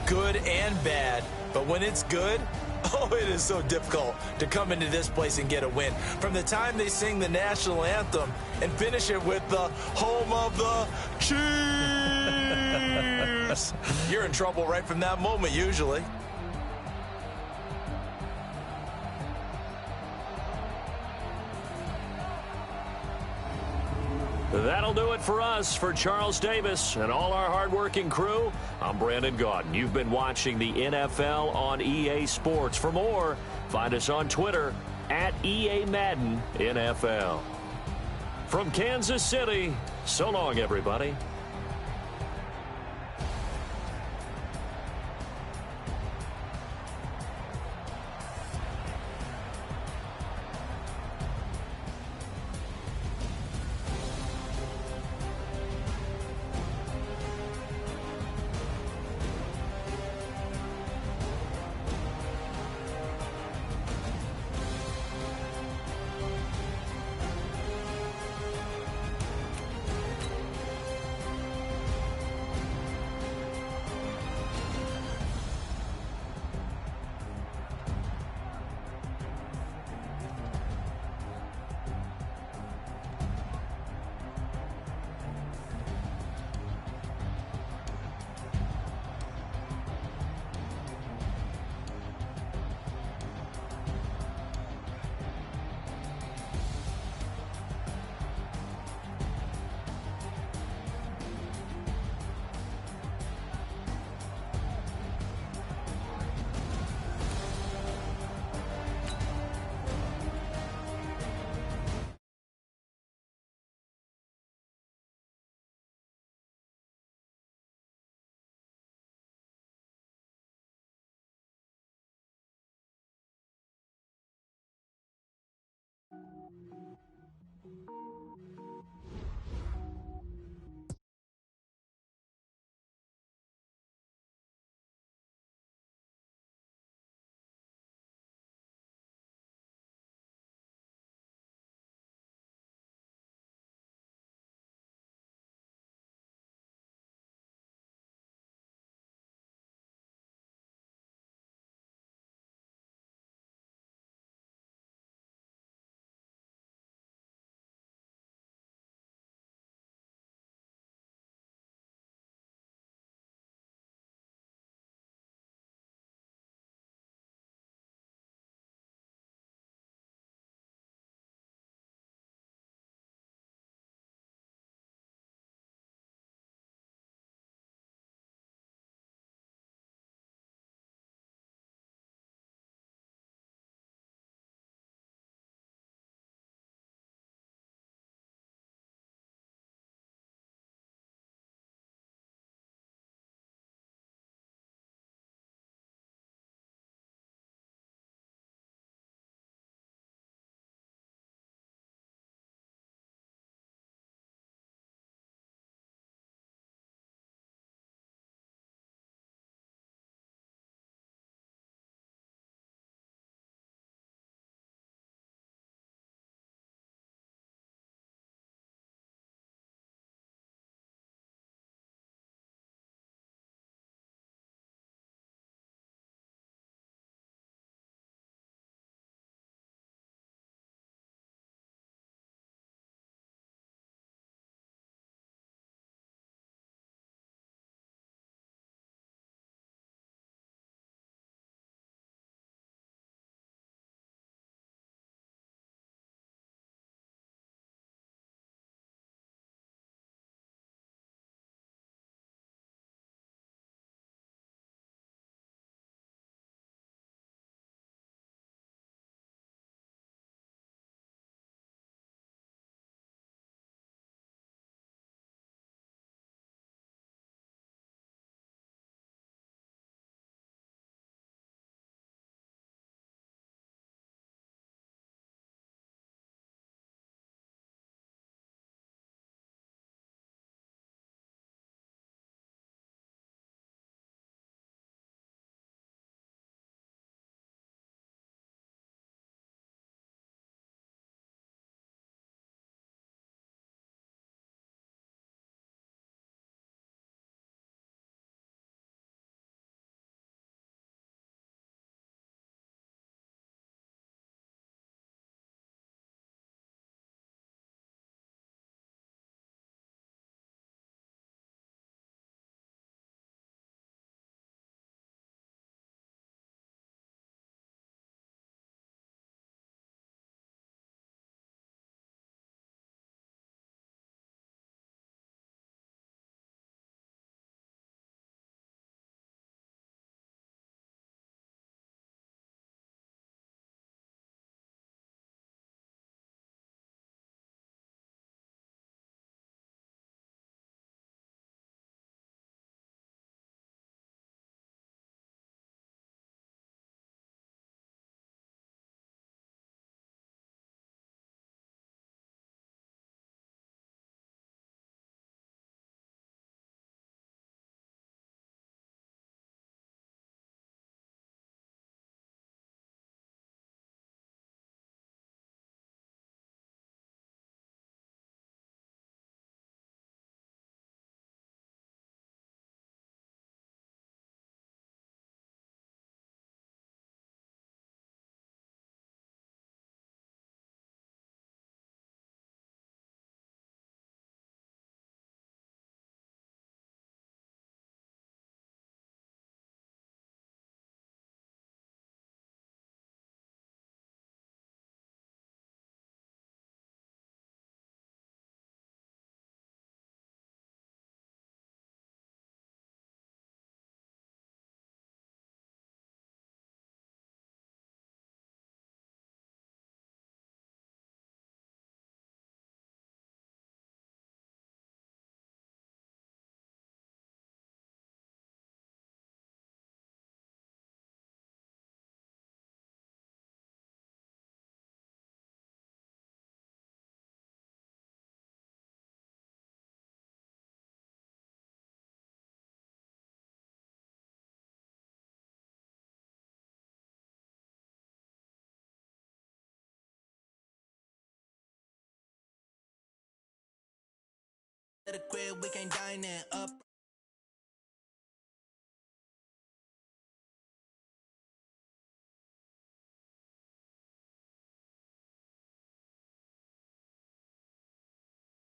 good and bad. But when it's good, oh, it is so difficult to come into this place and get a win. From the time they sing the national anthem and finish it with the home of the Chiefs, you're in trouble right from that moment usually. That'll do it for us. For Charles Davis and all our hardworking crew, I'm Brandon Gaudin. You've been watching the NFL on EA Sports. For more, find us on Twitter at EA Madden NFL. From Kansas City, so long, everybody. the crib, we can't dine in. Up